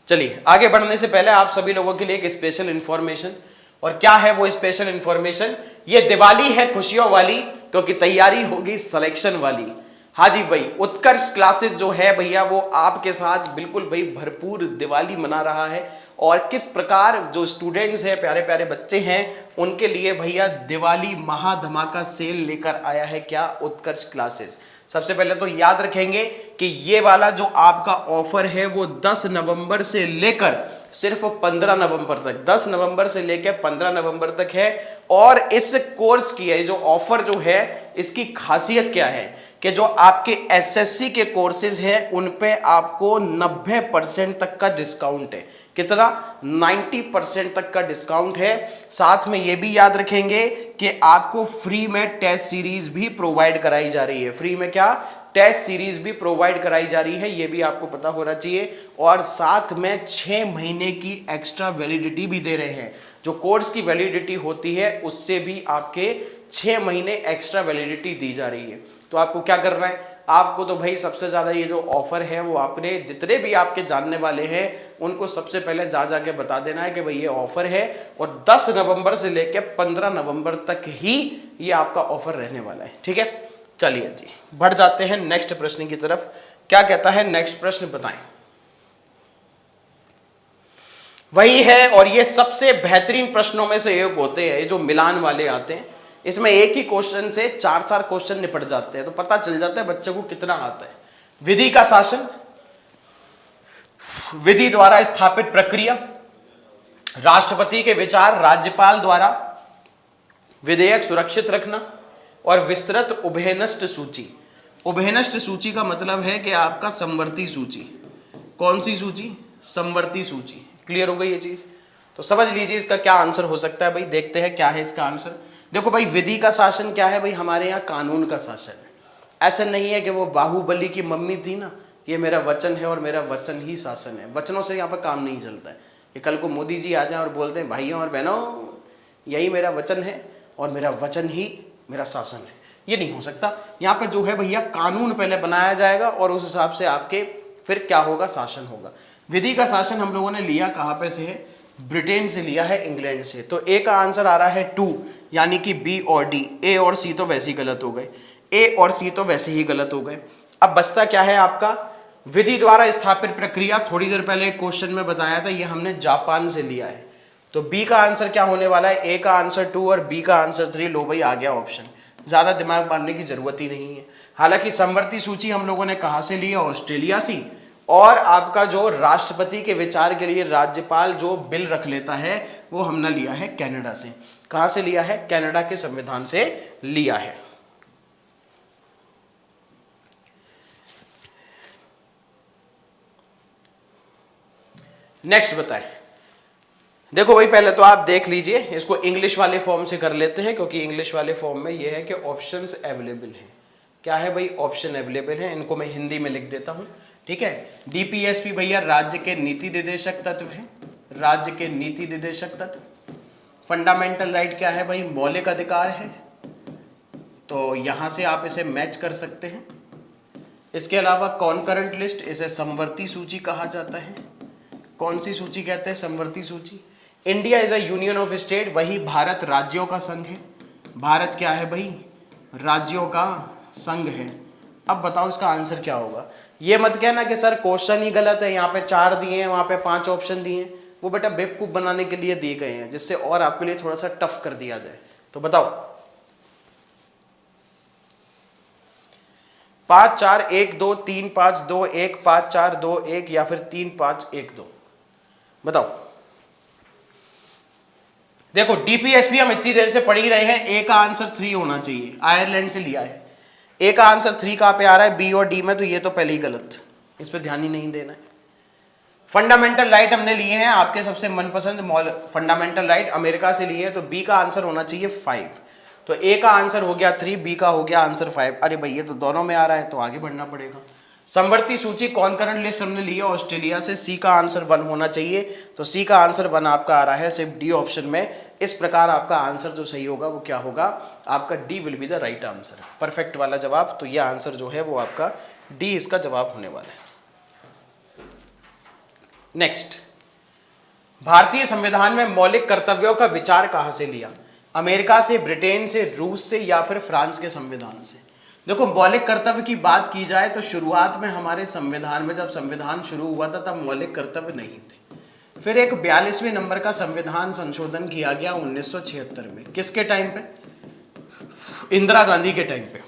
चलिए, आगे बढ़ने से पहले आप सभी लोगों के लिए एक स्पेशल इंफॉर्मेशन, और क्या है वो स्पेशल इंफॉर्मेशन, ये दिवाली है खुशियों वाली, क्योंकि तैयारी होगी सिलेक्शन वाली। हाँ जी भाई, उत्कर्ष क्लासेस जो है भैया वो आपके साथ बिल्कुल भाई भरपूर दिवाली मना रहा है। और किस प्रकार जो स्टूडेंट्स हैं, प्यारे प्यारे बच्चे हैं, उनके लिए भैया दिवाली महाधमाका सेल लेकर आया है क्या, उत्कर्ष क्लासेस। सबसे पहले तो याद रखेंगे कि ये वाला जो आपका ऑफर है वो 10 नवंबर से लेकर सिर्फ 15 नवंबर तक, 10 नवंबर से लेकर 15 नवंबर तक है। और इस कोर्स की है जो ऑफर जो है, इसकी खासियत क्या है कि जो आपके एसएससी के कोर्सेज हैं उन पे आपको 90% तक का डिस्काउंट है। कितना, 90% तक का डिस्काउंट है। साथ में ये भी याद रखेंगे कि आपको फ्री में टेस्ट सीरीज भी प्रोवाइड कराई जा रही है। फ्री में क्या, टेस्ट सीरीज भी प्रोवाइड कराई जा रही है, ये भी आपको पता होना चाहिए। और साथ में 6 महीने की एक्स्ट्रा वैलिडिटी भी दे रहे हैं। जो कोर्स की वैलिडिटी होती है उससे भी आपके 6 महीने एक्स्ट्रा वैलिडिटी दी जा रही है। तो आपको क्या करना है, आपको तो भाई सबसे ज्यादा ये जो ऑफर है वो आपने जितने भी आपके जानने वाले हैं उनको सबसे पहले जाके बता देना है कि भाई ये ऑफर है, और 10 नवंबर से लेकर 15 नवंबर तक ही ये आपका ऑफर रहने वाला है। ठीक है, चलिए जी बढ़ जाते हैं नेक्स्ट प्रश्न की तरफ। क्या कहता है नेक्स्ट प्रश्न, बताएं। वही है, और ये सबसे बेहतरीन प्रश्नों में से एक होते हैं जो मिलान वाले आते हैं। इसमें एक ही क्वेश्चन से चार चार क्वेश्चन निपट जाते हैं, तो पता चल जाता है बच्चे को कितना आता है। विधि का शासन, विधि द्वारा स्थापित प्रक्रिया, राष्ट्रपति के विचार, राज्यपाल द्वारा विधेयक सुरक्षित रखना, और विस्तृत उभयनिष्ठ सूची। उभयनिष्ठ सूची का मतलब है कि आपका समवर्ती सूची। कौन सी सूची? समवर्ती सूची। क्लियर हो गई ये चीज? तो समझ लीजिए इसका क्या आंसर हो सकता है भाई। देखते हैं क्या है इसका आंसर। देखो भाई, विधि का शासन क्या है भाई? हमारे यहाँ कानून का शासन है। ऐसा नहीं है कि वो बाहुबली की मम्मी थी ना, ये मेरा वचन है और मेरा वचन ही शासन है। वचनों से यहाँ पर काम नहीं चलता है। ये कल को मोदी जी आ जाए और बोलते हैं भाइयों और बहनों यही मेरा वचन है और मेरा वचन ही मेरा शासन है, ये नहीं हो सकता। यहाँ पे जो है भैया कानून पहले बनाया जाएगा और उस हिसाब से आपके फिर क्या होगा? शासन होगा। विधि का शासन हम लोगों ने लिया कहाँ पे से है? ब्रिटेन से लिया है, इंग्लैंड से। तो ए का आंसर आ रहा है 2, यानी कि बी और डी। ए और सी तो वैसे ही गलत हो गए, ए और सी तो वैसे ही गलत हो गए। अब बचता क्या है आपका? विधि द्वारा स्थापित प्रक्रिया। थोड़ी देर पहले क्वेश्चन में बताया था, ये हमने जापान से लिया है। तो बी का आंसर क्या होने वाला है? ए का आंसर 2 और बी का आंसर 3। लो भाई, आ गया ऑप्शन। ज्यादा दिमाग मारने की जरूरत ही नहीं है। हालांकि समवर्ती सूची हम लोगों ने कहां से ली है? ऑस्ट्रेलिया से। और आपका जो राष्ट्रपति के विचार के लिए राज्यपाल जो बिल रख लेता है वो हमने लिया है कनाडा से। कहां से लिया है? कनाडा के संविधान से लिया है। नेक्स्ट बताएं। देखो भाई, पहले तो आप देख लीजिए, इसको इंग्लिश वाले फॉर्म से कर लेते हैं, क्योंकि इंग्लिश वाले फॉर्म में यह है कि ऑप्शंस अवेलेबल हैं। क्या है भाई? ऑप्शन अवेलेबल है। इनको मैं हिंदी में लिख देता हूं, ठीक है। डीपीएसपी भैया राज्य के नीति निर्देशक तत्व है, राज्य के नीति निर्देशक तत्व। फंडामेंटल राइट क्या है भाई? मौलिक अधिकार है, तो यहां से आप इसे मैच कर सकते हैं। इसके अलावा कॉन्करेंट लिस्ट, इसे समवर्ती सूची कहा जाता है। कौन सी सूची कहते हैं? समवर्ती सूची। India is a union of state, वही भारत राज्यों का संघ है। भारत क्या है भाई? राज्यों का संघ है। अब बताओ इसका आंसर क्या होगा? ये मत कहना कि सर क्वेश्चन ही गलत है, यहाँ पे 4 दिए हैं, वहां पे 5 ऑप्शन दिए हैं। वो बेटा बेवकूफ बनाने के लिए दिए गए हैं, जिससे और आपके लिए थोड़ा सा टफ कर दिया जाए। तो बताओ 5 4 1 2 3 5 2 1 5 4 2 1 या फिर 3 5 1 2? बताओ। देखो डीपीएसपी हम इतनी देर से पढ़ ही रहे हैं, ए का आंसर 3 होना चाहिए। आयरलैंड से लिया है। ए का आंसर 3 कहां पे आ रहा है? बी और डी में। तो ये तो पहले ही गलत, इस पे ध्यान ही नहीं देना है। फंडामेंटल राइट हमने लिए हैं, आपके सबसे मनपसंद फंडामेंटल राइट अमेरिका से लिए हैं, तो बी का आंसर होना चाहिए 5। तो ए का आंसर हो गया 3, बी का हो गया आंसर 5। अरे भाई ये तो दोनों में आ रहा है, तो आगे बढ़ना पड़ेगा। समवर्ती सूची कॉन्करेंट लिस्ट हमने ली है ऑस्ट्रेलिया से, सी का आंसर 1 होना चाहिए। तो सी का आंसर 1 आपका आ रहा है सिर्फ डी ऑप्शन में। इस प्रकार आपका आंसर जो सही होगा वो क्या होगा? आपका D will be the right answer, perfect वाला जवाब। तो यह आंसर जो है वो आपका डी इसका जवाब होने वाला है। नेक्स्ट, भारतीय संविधान में मौलिक कर्तव्यों का विचार कहां से लिया? अमेरिका से, ब्रिटेन से, रूस से या फिर फ्रांस के संविधान से? देखो मौलिक कर्तव्य की बात की जाए तो शुरुआत में हमारे संविधान में, जब संविधान शुरू हुआ था तब मौलिक कर्तव्य नहीं थे। फिर एक 42वें नंबर का संविधान संशोधन किया गया 1976 में। किसके टाइम पे? इंदिरा गांधी के टाइम पे।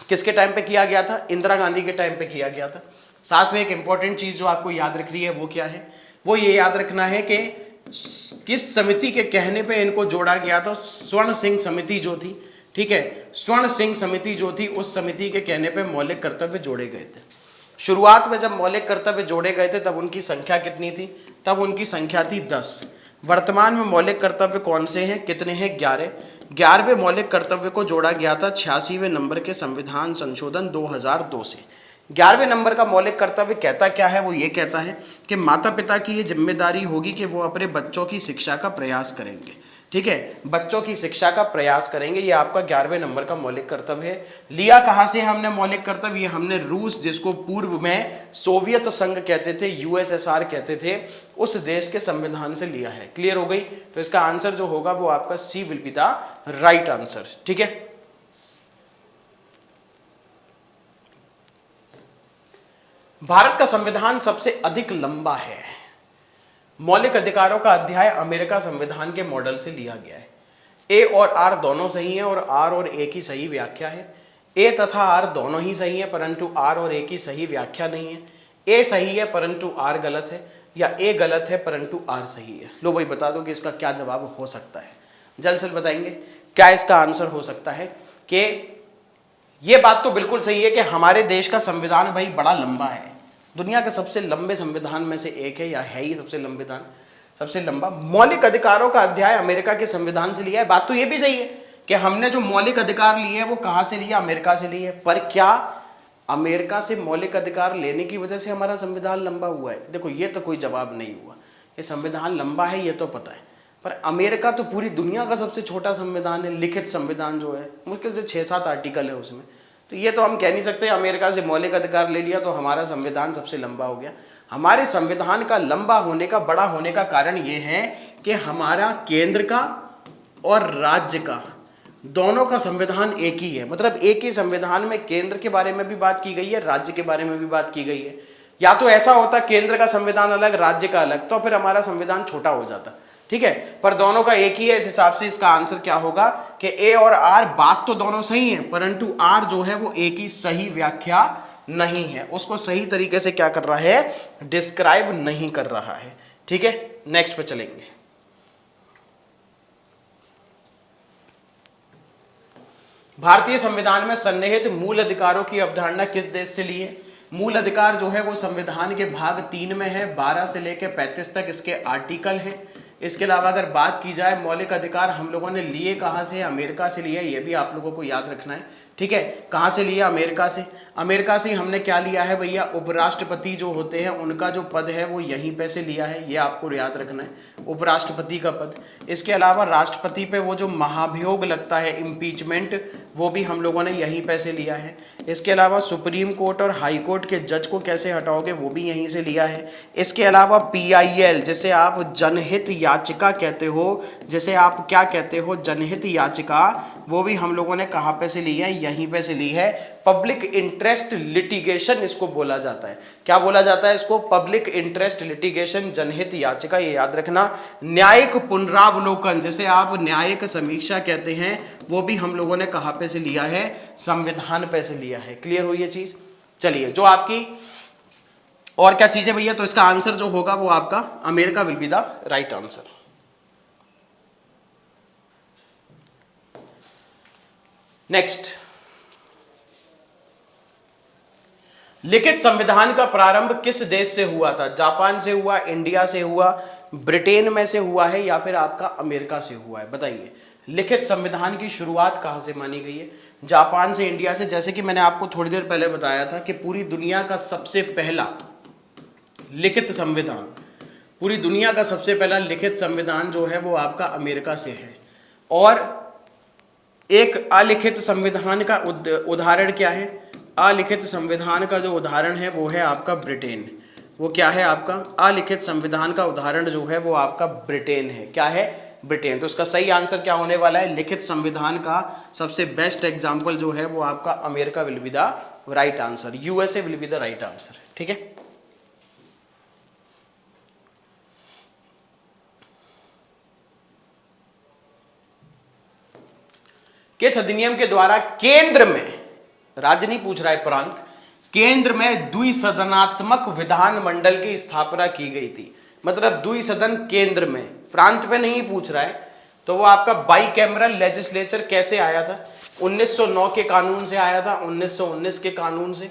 किसके टाइम पे किया गया था? इंदिरा गांधी के टाइम पे किया गया था। साथ में एक इंपॉर्टेंट चीज जो आपको याद रखनी है वो क्या है? वो ये याद रखना है कि किस समिति के कहने पे इनको जोड़ा गया था। स्वर्ण सिंह समिति जो थी, ठीक है, स्वर्ण सिंह समिति जो थी, उस समिति के कहने पे मौलिक कर्तव्य जोड़े गए थे। शुरुआत में जब मौलिक कर्तव्य जोड़े गए थे तब उनकी संख्या कितनी थी? तब उनकी संख्या थी 10। वर्तमान में मौलिक कर्तव्य कौन से हैं? कितने हैं? 11। 11वें मौलिक कर्तव्य को जोड़ा गया था 86वें नंबर के संविधान संशोधन 2002 से। 11वें नंबर का मौलिक कर्तव्य कहता क्या है? वो ये कहता है कि माता पिता की ये जिम्मेदारी होगी कि वो अपने बच्चों की शिक्षा का प्रयास करेंगे। ठीक है, बच्चों की शिक्षा का प्रयास करेंगे, ये आपका 11वें नंबर का मौलिक कर्तव्य है। लिया कहाँ से हमने मौलिक कर्तव्य? ये हमने रूस, जिसको पूर्व में सोवियत संघ कहते थे, यूएसएसआर कहते थे, उस देश के संविधान से लिया है। क्लियर हो गई? तो इसका आंसर जो होगा वो आपका C will be the right answer. ठीक है, भारत का संविधान सबसे अधिक लंबा है। मौलिक अधिकारों का अध्याय अमेरिका संविधान के मॉडल से लिया गया है। ए और आर दोनों सही हैं और आर और ए की सही व्याख्या है। ए तथा आर दोनों ही सही है परंतु आर और ए की सही व्याख्या नहीं है। ए सही है परंतु आर गलत है, या ए गलत है परंतु आर सही है। लो भाई बता दो कि इसका क्या जवाब हो सकता है। जल्द से जल्द बताएंगे क्या इसका आंसर हो सकता है। कि ये बात तो बिल्कुल सही है कि हमारे देश का संविधान भाई बड़ा लंबा है, दुनिया के सबसे लंबे संविधान में से एक है, या है ही सबसे लंबा। मौलिक अधिकारों का अध्याय अमेरिका के संविधान से लिया है। बात तो ये भी सही है कि हमने जो मौलिक अधिकार लिए हैं वो कहां से लिया, अमेरिका से लिए। पर क्या अमेरिका से मौलिक अधिकार लेने की वजह से हमारा संविधान लंबा हुआ है? देखो ये तो कोई जवाब नहीं हुआ। ये संविधान लंबा है ये तो पता है, पर अमेरिका तो पूरी दुनिया का सबसे छोटा संविधान है। लिखित संविधान जो है मुश्किल से 6-7 आर्टिकल है उसमें, तो ये तो हम कह नहीं सकते अमेरिका से मौलिक अधिकार ले लिया तो हमारा संविधान सबसे लंबा हो गया। हमारे संविधान का लंबा होने का, बड़ा होने का कारण ये है कि हमारा केंद्र का और राज्य का दोनों का संविधान एक ही है। मतलब एक ही संविधान में केंद्र के बारे में भी बात की गई है, राज्य के बारे में भी बात की गई है। या तो ऐसा होता केंद्र का संविधान अलग, राज्य का अलग, तो फिर हमारा संविधान छोटा हो जाता, ठीक है। पर दोनों का एक ही है, इस हिसाब से इसका आंसर क्या होगा कि ए और आर बात तो दोनों सही है परंतु आर जो है वो ए की सही व्याख्या नहीं है, उसको सही तरीके से क्या कर रहा है, डिस्क्राइब नहीं कर रहा है, ठीक है। नेक्स्ट पे चलेंगे। भारतीय संविधान में सन्निहित मूल अधिकारों की अवधारणा किस देश से ली है? मूल अधिकार जो है वो संविधान के भाग 3 में है, 12 से लेकर 35 तक इसके आर्टिकल हैं। इसके अलावा अगर बात की जाए मौलिक अधिकार हम लोगों ने लिए कहाँ से? अमेरिका से लिए, ये भी आप लोगों को याद रखना है, ठीक है। कहाँ से लिया? अमेरिका से। अमेरिका से हमने क्या लिया है भैया? उपराष्ट्रपति जो होते हैं उनका जो पद है वो यहीं पे से लिया है, ये आपको याद रखना है, उपराष्ट्रपति का पद। इसके अलावा राष्ट्रपति पे वो जो महाभियोग लगता है, इम्पीचमेंट, वो भी हम लोगों ने यहीं पे से लिया है। इसके अलावा सुप्रीम कोर्ट और हाई कोर्ट के जज को कैसे हटाओगे, वो भी यहीं से लिया है। इसके अलावा PIL जिसे आप जनहित याचिका कहते हो, जिसे आप क्या कहते हो, जनहित याचिका, वो भी हम लोगों ने कहाँ पे से ली है? यहीं पे से ली है। पब्लिक इंटरेस्ट लिटिगेशन इसको बोला जाता है। क्या बोला जाता है इसको? पब्लिक इंटरेस्ट लिटिगेशन, जनहित याचिका, ये याद रखना। न्यायिक पुनरावलोकन जिसे आप न्यायिक समीक्षा कहते हैं, वो भी हम लोगों ने कहाँ पे से लिया है? संविधान पे से लिया है। क्लियर हुई ये चीज? चलिए, जो आपकी और क्या चीज है भैया, तो इसका आंसर जो होगा वो आपका America will be the right answer. Next, लिखित संविधान का प्रारंभ किस देश से हुआ था? जापान से हुआ, इंडिया से हुआ, ब्रिटेन में से हुआ है, या फिर आपका अमेरिका से हुआ है? बताइए, लिखित संविधान की शुरुआत कहां से मानी गई है? जापान से, इंडिया से। जैसे कि मैंने आपको थोड़ी देर पहले बताया था कि पूरी दुनिया का सबसे पहला लिखित संविधान, पूरी दुनिया का सबसे पहला लिखित संविधान जो है वो आपका अमेरिका से है। और एक अलिखित संविधान का उदाहरण क्या है? अलिखित संविधान का जो उदाहरण है वो है आपका ब्रिटेन। वो क्या है आपका? अलिखित संविधान का उदाहरण जो है वो आपका ब्रिटेन है। क्या है? ब्रिटेन। तो इसका सही आंसर क्या होने वाला है? लिखित संविधान का सबसे बेस्ट एग्जाम्पल जो है वो आपका America will be the right answer, USA will be the right answer, ठीक है। किस अधिनियम के द्वारा केंद्र में, राज्य नहीं पूछ रहा है, प्रांत, केंद्र में द्विसदनात्मक विधानमंडल की स्थापना की गई थी? मतलब द्विसदन केंद्र में, प्रांत पे नहीं पूछ रहा है। तो वो आपका बाइकैमरल लेजिस्लेचर कैसे आया था? 1909 के कानून से आया था, 1919 के कानून से,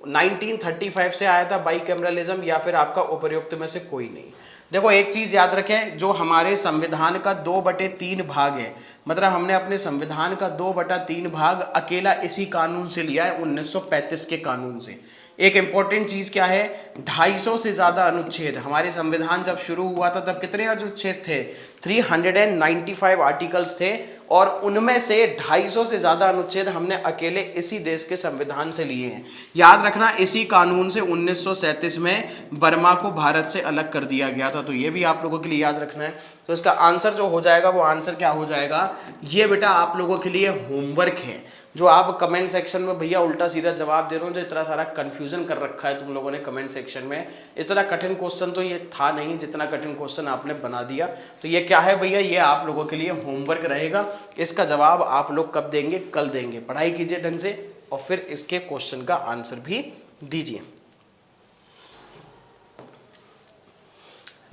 1935 से आया था बाइकैमरलिज्म, या फिर आपका उपर्युक्त में से कोई नहीं। देखो एक चीज याद रखें, जो हमारे संविधान का 2/3 भाग है, मतलब हमने अपने संविधान का 2/3 भाग अकेला इसी कानून से लिया है, 1935 के कानून से। एक इंपॉर्टेंट चीज क्या है? 250 से ज्यादा अनुच्छेद। हमारे संविधान जब शुरू हुआ था तब कितने अनुच्छेद थे? 395 आर्टिकल्स थे, और उनमें से 250 से ज्यादा अनुच्छेद हमने अकेले इसी देश के संविधान से लिए हैं। याद रखना, इसी कानून से 1937 में बर्मा को भारत से अलग कर दिया गया था। तो ये भी आप लोगों के लिए याद रखना है। तो इसका आंसर जो हो जाएगा वो आंसर क्या हो जाएगा? ये बेटा आप लोगों के लिए होमवर्क है। जो आप कमेंट सेक्शन में भैया उल्टा सीधा जवाब दे रहे हो, जो इतना सारा कंफ्यूजन कर रखा है तुम लोगों ने कमेंट सेक्शन में, इतना कठिन क्वेश्चन तो ये था नहीं जितना कठिन क्वेश्चन आपने बना दिया। तो ये क्या है भैया, ये आप लोगों के लिए होमवर्क रहेगा। इसका जवाब आप लोग कब देंगे, कल देंगे। पढ़ाई कीजिए ढंग से और फिर इसके क्वेश्चन का आंसर भी दीजिए।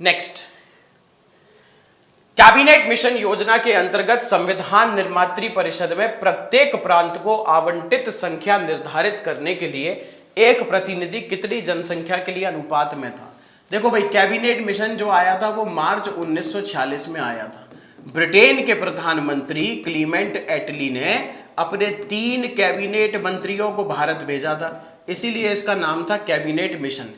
नेक्स्ट, कैबिनेट मिशन योजना के अंतर्गत संविधान निर्मात्री परिषद में प्रत्येक प्रांत को आवंटित संख्या निर्धारित करने के लिए एक प्रतिनिधि कितनी जनसंख्या के लिए अनुपात में था। देखो भाई, कैबिनेट मिशन जो आया था वो मार्च 1946 में आया था। ब्रिटेन के प्रधानमंत्री क्लीमेंट एटली ने अपने 3 कैबिनेट मंत्रियों को भारत भेजा था, इसीलिए इसका नाम था कैबिनेट मिशन।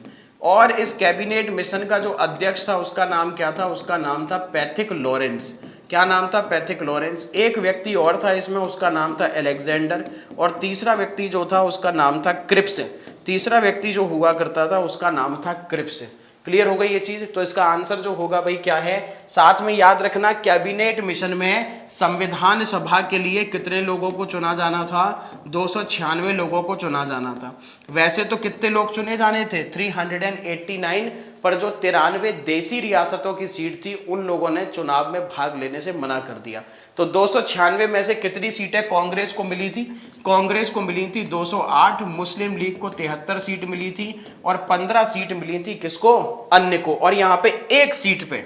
और इस कैबिनेट मिशन का जो अध्यक्ष था उसका नाम क्या था, उसका नाम था पैथिक लॉरेंस। क्या नाम था, पैथिक लॉरेंस। एक व्यक्ति और था इसमें, उसका नाम था अलेक्जेंडर, और तीसरा व्यक्ति जो था उसका नाम था क्रिप्स। तीसरा व्यक्ति जो हुआ करता था उसका नाम था क्रिप्स। क्लियर हो गई ये चीज। तो इसका आंसर जो होगा भाई क्या है, साथ में याद रखना कैबिनेट मिशन में संविधान सभा के लिए कितने लोगों को चुना जाना था, 296 लोगों को चुना जाना था। वैसे तो कितने लोग चुने जाने थे, 389, पर जो 93 देसी रियासतों की सीट थी उन लोगों ने चुनाव में भाग लेने से मना कर दिया। तो 296 में से कितनी सीटें कांग्रेस को मिली थी, कांग्रेस को मिली थी 208, मुस्लिम लीग को 73 सीट मिली थी और 15 सीट मिली थी किसको, अन्य को। और यहां पे एक सीट पे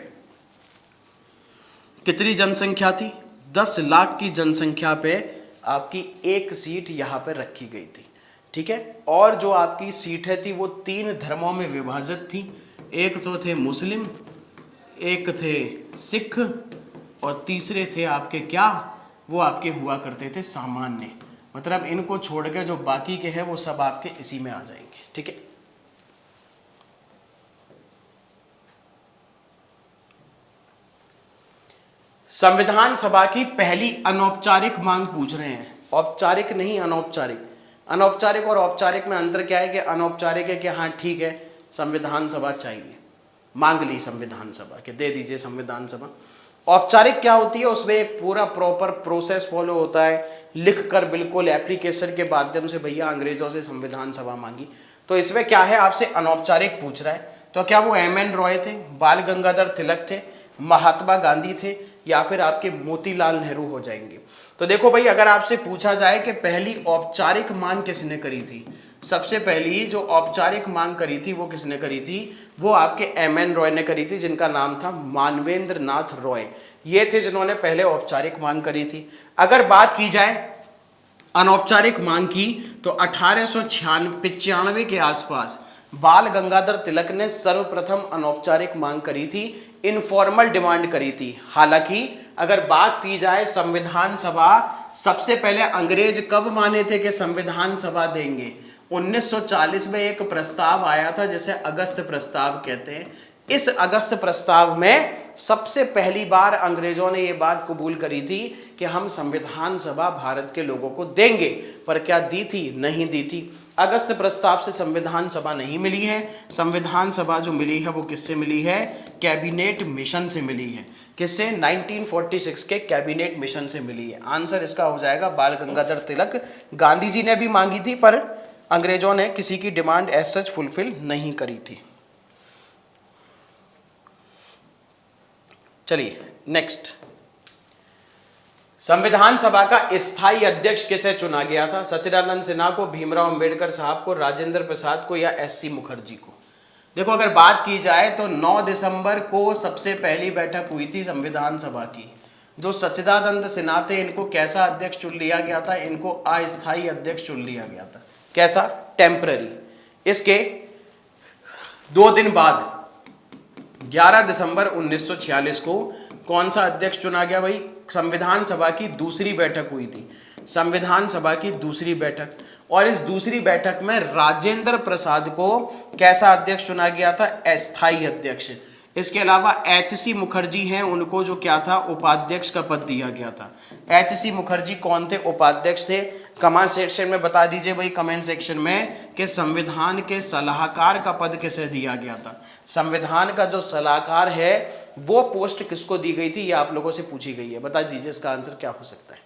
कितनी जनसंख्या थी, 10 लाख की जनसंख्या पे आपकी एक सीट यहां पे रखी गई थी। ठीक है, और जो आपकी सीटें थी वो 3 धर्मों में विभाजित थी। एक तो थे मुस्लिम, एक थे सिख, और तीसरे थे आपके क्या, वो आपके हुआ करते थे सामान्य। मतलब इनको छोड़ के जो बाकी के हैं वो सब आपके इसी में आ जाएंगे। ठीक है, संविधान सभा की पहली अनौपचारिक मांग पूछ रहे हैं, औपचारिक नहीं अनौपचारिक। अनौपचारिक और औपचारिक में अंतर क्या है कि अनौपचारिक है कि हाँ ठीक है संविधान सभा चाहिए, मांग ली संविधान सभा के, दे दीजिए संविधान सभा। औपचारिक क्या होती है, उसमें एक पूरा प्रॉपर प्रोसेस फॉलो होता है, लिख कर बिल्कुल एप्लीकेशन के माध्यम से भैया अंग्रेजों से संविधान सभा मांगी। तो इसमें क्या है, आपसे अनौपचारिक पूछ रहा है। तो क्या वो एम.एन. रॉय थे, बाल गंगाधर तिलक थे, महात्मा गांधी थे, या फिर आपके मोतीलाल नेहरू हो जाएंगे। तो देखो भाई, अगर आपसे पूछा जाए कि पहली औपचारिक मांग किसने करी थी, सबसे पहली जो औपचारिक मांग करी थी वो किसने करी थी, वो आपके एम.एन. रॉय ने करी थी, जिनका नाम था मानवेंद्र नाथ रॉय। ये थे जिन्होंने पहले औपचारिक मांग करी थी। अगर बात की जाए अनौपचारिक मांग की, तो 1895 के आसपास बाल गंगाधर तिलक ने सर्वप्रथम अनौपचारिक मांग करी थी, इनफॉर्मल डिमांड करी थी। हालांकि अगर बात की जाए संविधान सभा, सबसे पहले अंग्रेज कब माने थे कि संविधान सभा देंगे, 1940 में एक प्रस्ताव आया था जिसे अगस्त प्रस्ताव कहते हैं। इस अगस्त प्रस्ताव में सबसे पहली बार अंग्रेजों ने यह बात कबूल करी थी कि हम संविधान सभा भारत के लोगों को देंगे, पर क्या दी थी, नहीं दी थी। अगस्त प्रस्ताव से संविधान सभा नहीं मिली है। संविधान सभा जो मिली है वो किससे मिली है, कैबिनेट मिशन से मिली है। किससे, 1946 के कैबिनेट मिशन से मिली है। आंसर इसका हो जाएगा बाल गंगाधर तिलक। गांधी जी ने भी मांगी थी पर अंग्रेजों ने किसी की डिमांड एज सच फुलफिल नहीं करी थी। चलिए नेक्स्ट, संविधान सभा का स्थायी अध्यक्ष किसे चुना गया था, सच्चिदानंद सिन्हा को, भीमराव अंबेडकर साहब को, राजेंद्र प्रसाद को, या एस.सी. मुखर्जी को। देखो अगर बात की जाए तो 9 दिसंबर को सबसे पहली बैठक हुई थी संविधान सभा की। जो सच्चिदानंद सिन्हा थे इनको कैसा अध्यक्ष चुन लिया गया था, इनको अस्थायी अध्यक्ष चुन लिया गया था। कैसा, टेम्पररी। इसके 2 दिन बाद 11 दिसंबर 1946 को कौन सा अध्यक्ष चुना गया भाई, संविधान सभा की दूसरी बैठक हुई थी, संविधान सभा की दूसरी बैठक। और इस दूसरी बैठक में राजेंद्र प्रसाद को कैसा अध्यक्ष चुना गया था, अस्थायी अध्यक्ष। इसके अलावा एच.सी. मुखर्जी हैं, उनको जो क्या था, उपाध्यक्ष का पद दिया गया था। एच.सी. मुखर्जी कौन थे, उपाध्यक्ष थे। कमेंट सेक्शन में बता दीजिए भाई, कमेंट सेक्शन में, कि संविधान के सलाहकार का पद किसे दिया गया था। संविधान का जो सलाहकार है वो पोस्ट किसको दी गई थी, ये आप लोगों से पूछी गई है, बता दीजिए इसका आंसर क्या हो सकता है।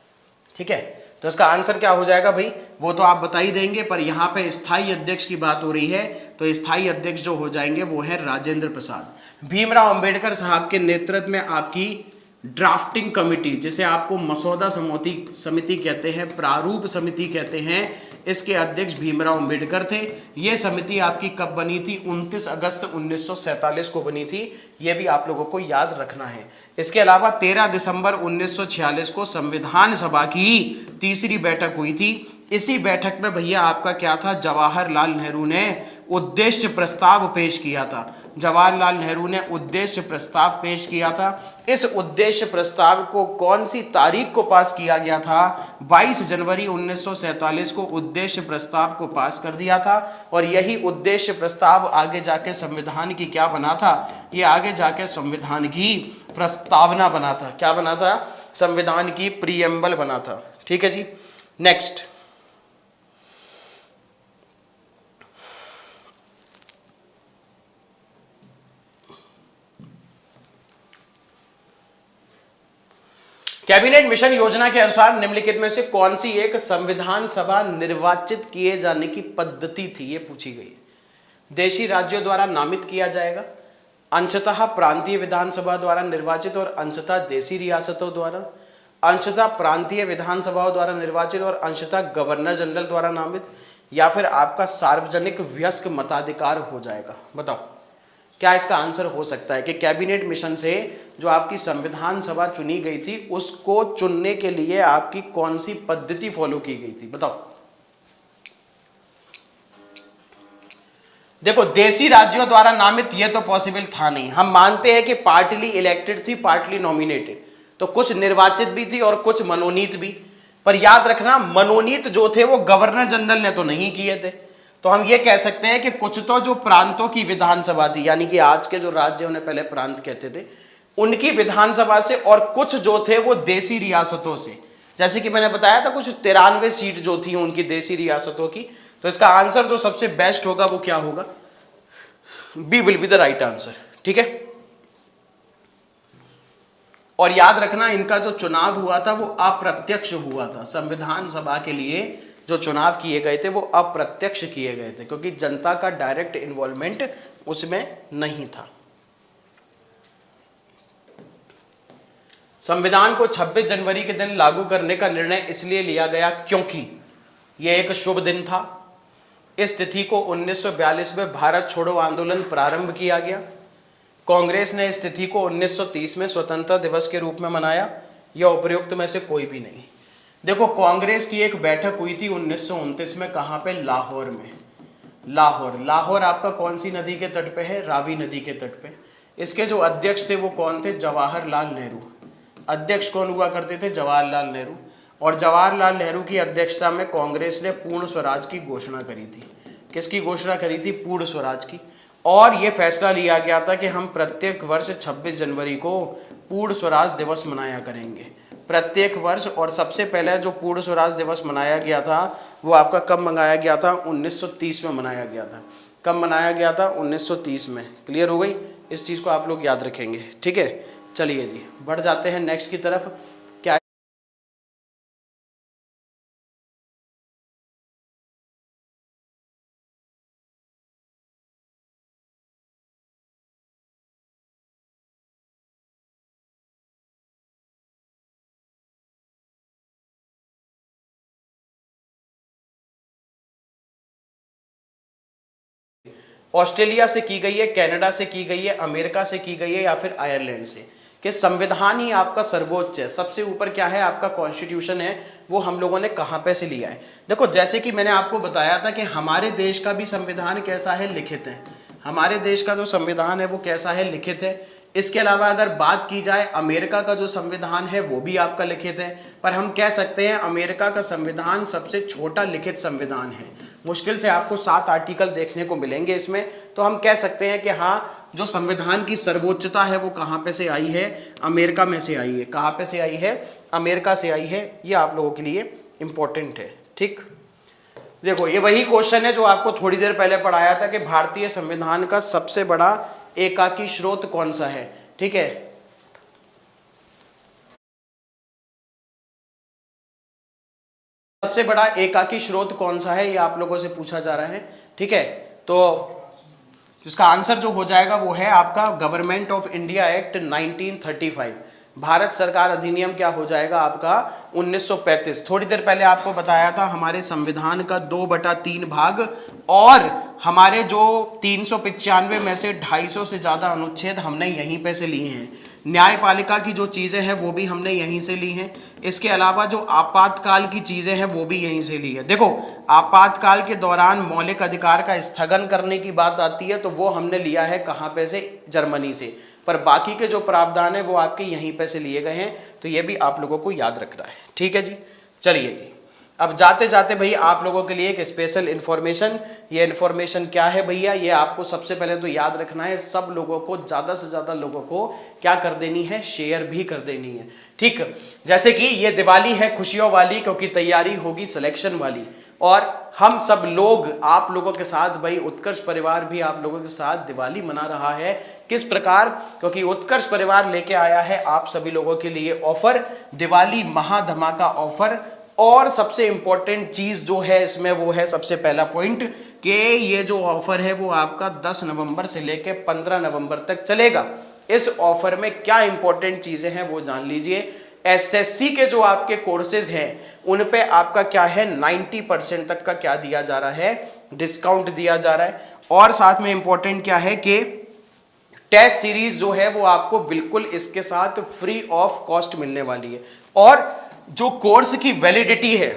ठीक है, तो इसका आंसर क्या हो जाएगा भाई, वो तो आप बता ही देंगे, पर यहाँ पे स्थायी अध्यक्ष की बात हो रही है, तो स्थायी अध्यक्ष जो हो जाएंगे वो है राजेंद्र प्रसाद। भीमराव अंबेडकर साहब के नेतृत्व में आपकी ड्राफ्टिंग कमेटी, जिसे आपको मसौदा समिति कहते हैं, प्रारूप समिति कहते हैं, इसके अध्यक्ष भीमराव अंबेडकर थे। यह समिति आपकी कब बनी थी, 29 अगस्त 1947 को बनी थी, यह भी आप लोगों को याद रखना है। इसके अलावा 13 दिसंबर 1946 को संविधान सभा की तीसरी बैठक हुई थी। इसी बैठक में भैया आपका क्या था, जवाहरलाल नेहरू ने उद्देश्य प्रस्ताव पेश किया था। जवाहरलाल नेहरू ने उद्देश्य प्रस्ताव पेश किया था। इस उद्देश्य प्रस्ताव को कौन सी तारीख को पास किया गया था, 22 जनवरी 1947 को उद्देश्य प्रस्ताव को पास कर दिया था। और यही उद्देश्य प्रस्ताव आगे जाके संविधान की क्या बना था, ये आगे जाके संविधान की प्रस्तावना बना था। क्या बना था, संविधान की प्रीएम्बल बना था। ठीक है जी, नेक्स्ट। कैबिनेट मिशन योजना के अनुसार निम्नलिखित में से कौन सी एक संविधान सभा निर्वाचित किए जाने की पद्धति थी, ये पूछी गई है। देशी राज्यों द्वारा नामित किया जाएगा, अंशतः प्रांतीय विधानसभा द्वारा निर्वाचित और अंशतः देशी रियासतों द्वारा, अंशतः प्रांतीय विधानसभाओं द्वारा निर्वाचित और अंशतः गवर्नर जनरल द्वारा नामित, या फिर आपका सार्वजनिक वयस्क मताधिकार हो जाएगा। बताओ क्या इसका आंसर हो सकता है कि कैबिनेट मिशन से जो आपकी संविधान सभा चुनी गई थी, उसको चुनने के लिए आपकी कौन सी पद्धति फॉलो की गई थी, बताओ। देखो, देशी राज्यों द्वारा नामित ये तो पॉसिबल था नहीं। हम मानते हैं कि पार्टली इलेक्टेड थी, पार्टली नॉमिनेटेड, तो कुछ निर्वाचित भी थी और कुछ मनोनीत भी। पर याद रखना, मनोनीत जो थे वो गवर्नर जनरल ने तो नहीं किए थे। तो हम ये कह सकते हैं कि कुछ तो जो प्रांतों की विधानसभा थी, यानी कि आज के जो राज्य उन्हें पहले प्रांत कहते थे, उनकी विधानसभा से, और कुछ जो थे वो देशी रियासतों से। जैसे कि मैंने बताया था, कुछ 93 सीट जो थी उनकी देशी रियासतों की। तो इसका आंसर जो सबसे बेस्ट होगा वो क्या होगा, B will be the right answer. ठीक है, और याद रखना, इनका जो चुनाव हुआ था वो अप्रत्यक्ष हुआ था। संविधान सभा के लिए जो चुनाव किए गए थे वो अप्रत्यक्ष किए गए थे, क्योंकि जनता का डायरेक्ट इन्वॉल्वमेंट उसमें नहीं था। संविधान को 26 जनवरी के दिन लागू करने का निर्णय इसलिए लिया गया क्योंकि यह एक शुभ दिन था। इस तिथि को 1942 में भारत छोड़ो आंदोलन प्रारंभ किया गया। कांग्रेस ने इस तिथि को 1930 में स्वतंत्रता दिवस के रूप में मनाया। यह उपयुक्त में से कोई भी नहीं। देखो, कांग्रेस की एक बैठक हुई थी 1929 में, कहां पे, लाहौर में। लाहौर आपका कौन सी नदी के तट पे है, रावी नदी के तट पे। इसके जो अध्यक्ष थे वो कौन थे, जवाहरलाल नेहरू। अध्यक्ष कौन हुआ करते थे, जवाहरलाल नेहरू। और जवाहरलाल नेहरू की अध्यक्षता में कांग्रेस ने पूर्ण स्वराज की घोषणा करी थी। किसकी घोषणा करी थी, पूर्ण स्वराज की। और यह फैसला लिया गया था कि हम प्रत्येक वर्ष 26 जनवरी को पूर्ण स्वराज दिवस मनाया करेंगे, प्रत्येक वर्ष। और सबसे पहले जो पूर्ण स्वराज दिवस मनाया गया था वो आपका कब मनाया गया था, 1930 में मनाया गया था। कब मनाया गया था, 1930 में। क्लियर हो गई, इस चीज़ को आप लोग याद रखेंगे। ठीक है, चलिए जी, बढ़ जाते हैं नेक्स्ट की तरफ। क्या ऑस्ट्रेलिया से की गई है, कनाडा से की गई है, अमेरिका से की गई है, या फिर आयरलैंड से, कि संविधान ही आपका सर्वोच्च है, सबसे ऊपर क्या है, आपका कॉन्स्टिट्यूशन है, वो हम लोगों ने कहाँ पे से लिया है। देखो, जैसे कि मैंने आपको बताया था कि हमारे देश का भी संविधान कैसा है, लिखित है। हमारे देश का जो संविधान है वो कैसा है, लिखित है। इसके अलावा अगर बात की जाए अमेरिका का जो संविधान है वो भी आपका लिखित है। पर हम कह सकते हैं अमेरिका का संविधान सबसे छोटा लिखित संविधान है। मुश्किल से आपको 7 आर्टिकल देखने को मिलेंगे इसमें। तो हम कह सकते हैं कि हाँ, जो संविधान की सर्वोच्चता है वो कहाँ पे से आई है, अमेरिका में से आई है। कहाँ पे से आई है, अमेरिका से आई है। ये आप लोगों के लिए इंपॉर्टेंट है। ठीक, देखो, ये वही क्वेश्चन है जो आपको थोड़ी देर पहले पढ़ाया था कि भारतीय संविधान का सबसे बड़ा एकाकी स्रोत कौन सा है। ठीक है, सबसे बड़ा एकाकी स्रोत कौन सा है, ये आप लोगों से पूछा जा रहा है। ठीक है, तो इसका आंसर जो हो जाएगा वो है आपका government of India act 1935, Bharat सरकार अधिनियम क्या हो जाएगा आपका 1935। थोड़ी देर पहले आपको बताया था हमारे संविधान का 2/3 भाग और हमारे जो 395 में से 250 से ज़्यादा अनुच्छेद हमने यहीं पे से लिए हैं। न्यायपालिका की जो चीज़ें हैं वो भी हमने यहीं से ली हैं। इसके अलावा जो आपातकाल की चीज़ें हैं वो भी यहीं से ली है। देखो, आपातकाल के दौरान मौलिक अधिकार का स्थगन करने की बात आती है तो वो हमने लिया है कहाँ पे से, जर्मनी से, पर बाकी के जो प्रावधान है वो आपके यहीं पे से लिए गए हैं। तो ये भी आप लोगों को याद रखना है। ठीक है जी, चलिए जी, अब जाते जाते भैया आप लोगों के लिए एक स्पेशल इन्फॉर्मेशन। ये इन्फॉर्मेशन क्या है भैया, ये आपको सबसे पहले तो याद रखना है, सब लोगों को, ज़्यादा से ज़्यादा लोगों को क्या कर देनी है, शेयर भी कर देनी है। ठीक, जैसे कि ये दिवाली है खुशियों वाली, क्योंकि तैयारी होगी सिलेक्शन वाली, और हम सब लोग आप लोगों के साथ, भाई उत्कर्ष परिवार भी आप लोगों के साथ दिवाली मना रहा है। किस प्रकार, क्योंकि उत्कर्ष परिवार लेके आया है आप सभी लोगों के लिए ऑफर, दिवाली महाधमाका ऑफर। और सबसे इंपॉर्टेंट चीज जो है इसमें वो है सबसे पहला पॉइंट कि ये जो ऑफर है वो आपका 10 नवंबर से लेके 15 नवंबर तक चलेगा। इस ऑफर में क्या इंपॉर्टेंट चीजें हैं वो जान लीजिए। एसएससी के जो आपके कोर्सेज हैं उन पे आपका क्या है 90% तक का क्या दिया जा रहा है, डिस्काउंट दिया जा रहा है। और साथ में इंपॉर्टेंट क्या है कि टेस्ट सीरीज जो है वो आपको बिल्कुल इसके साथ फ्री ऑफ कॉस्ट मिलने वाली है। और जो कोर्स की वैलिडिटी है,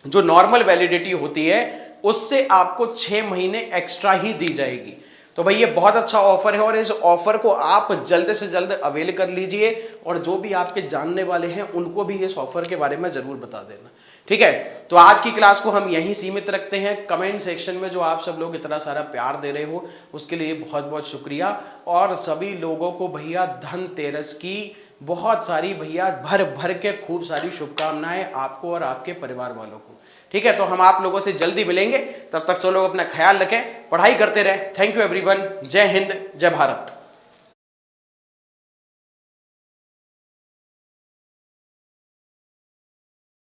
जो नॉर्मल वैलिडिटी होती है, उससे आपको 6 महीने एक्स्ट्रा ही दी जाएगी। तो भाई ये बहुत अच्छा ऑफर है और इस ऑफर को आप जल्द से जल्द अवेल कर लीजिए और जो भी आपके जानने वाले हैं उनको भी इस ऑफर के बारे में जरूर बता देना। ठीक है, तो आज की क्लास को हम यहीं सीमित रखते हैं। कमेंट सेक्शन में जो आप सब लोग इतना सारा प्यार दे रहे हो उसके लिए बहुत बहुत शुक्रिया। और सभी लोगों को भैया धनतेरस की बहुत सारी भैया भर भर के खूब सारी शुभकामनाएं आपको और आपके परिवार वालों को। ठीक है, तो हम आप लोगों से जल्दी मिलेंगे, तब तक सब लोग अपना ख्याल रखें, पढ़ाई करते रहें। थैंक यू एवरीवन, जय हिंद, जय भारत।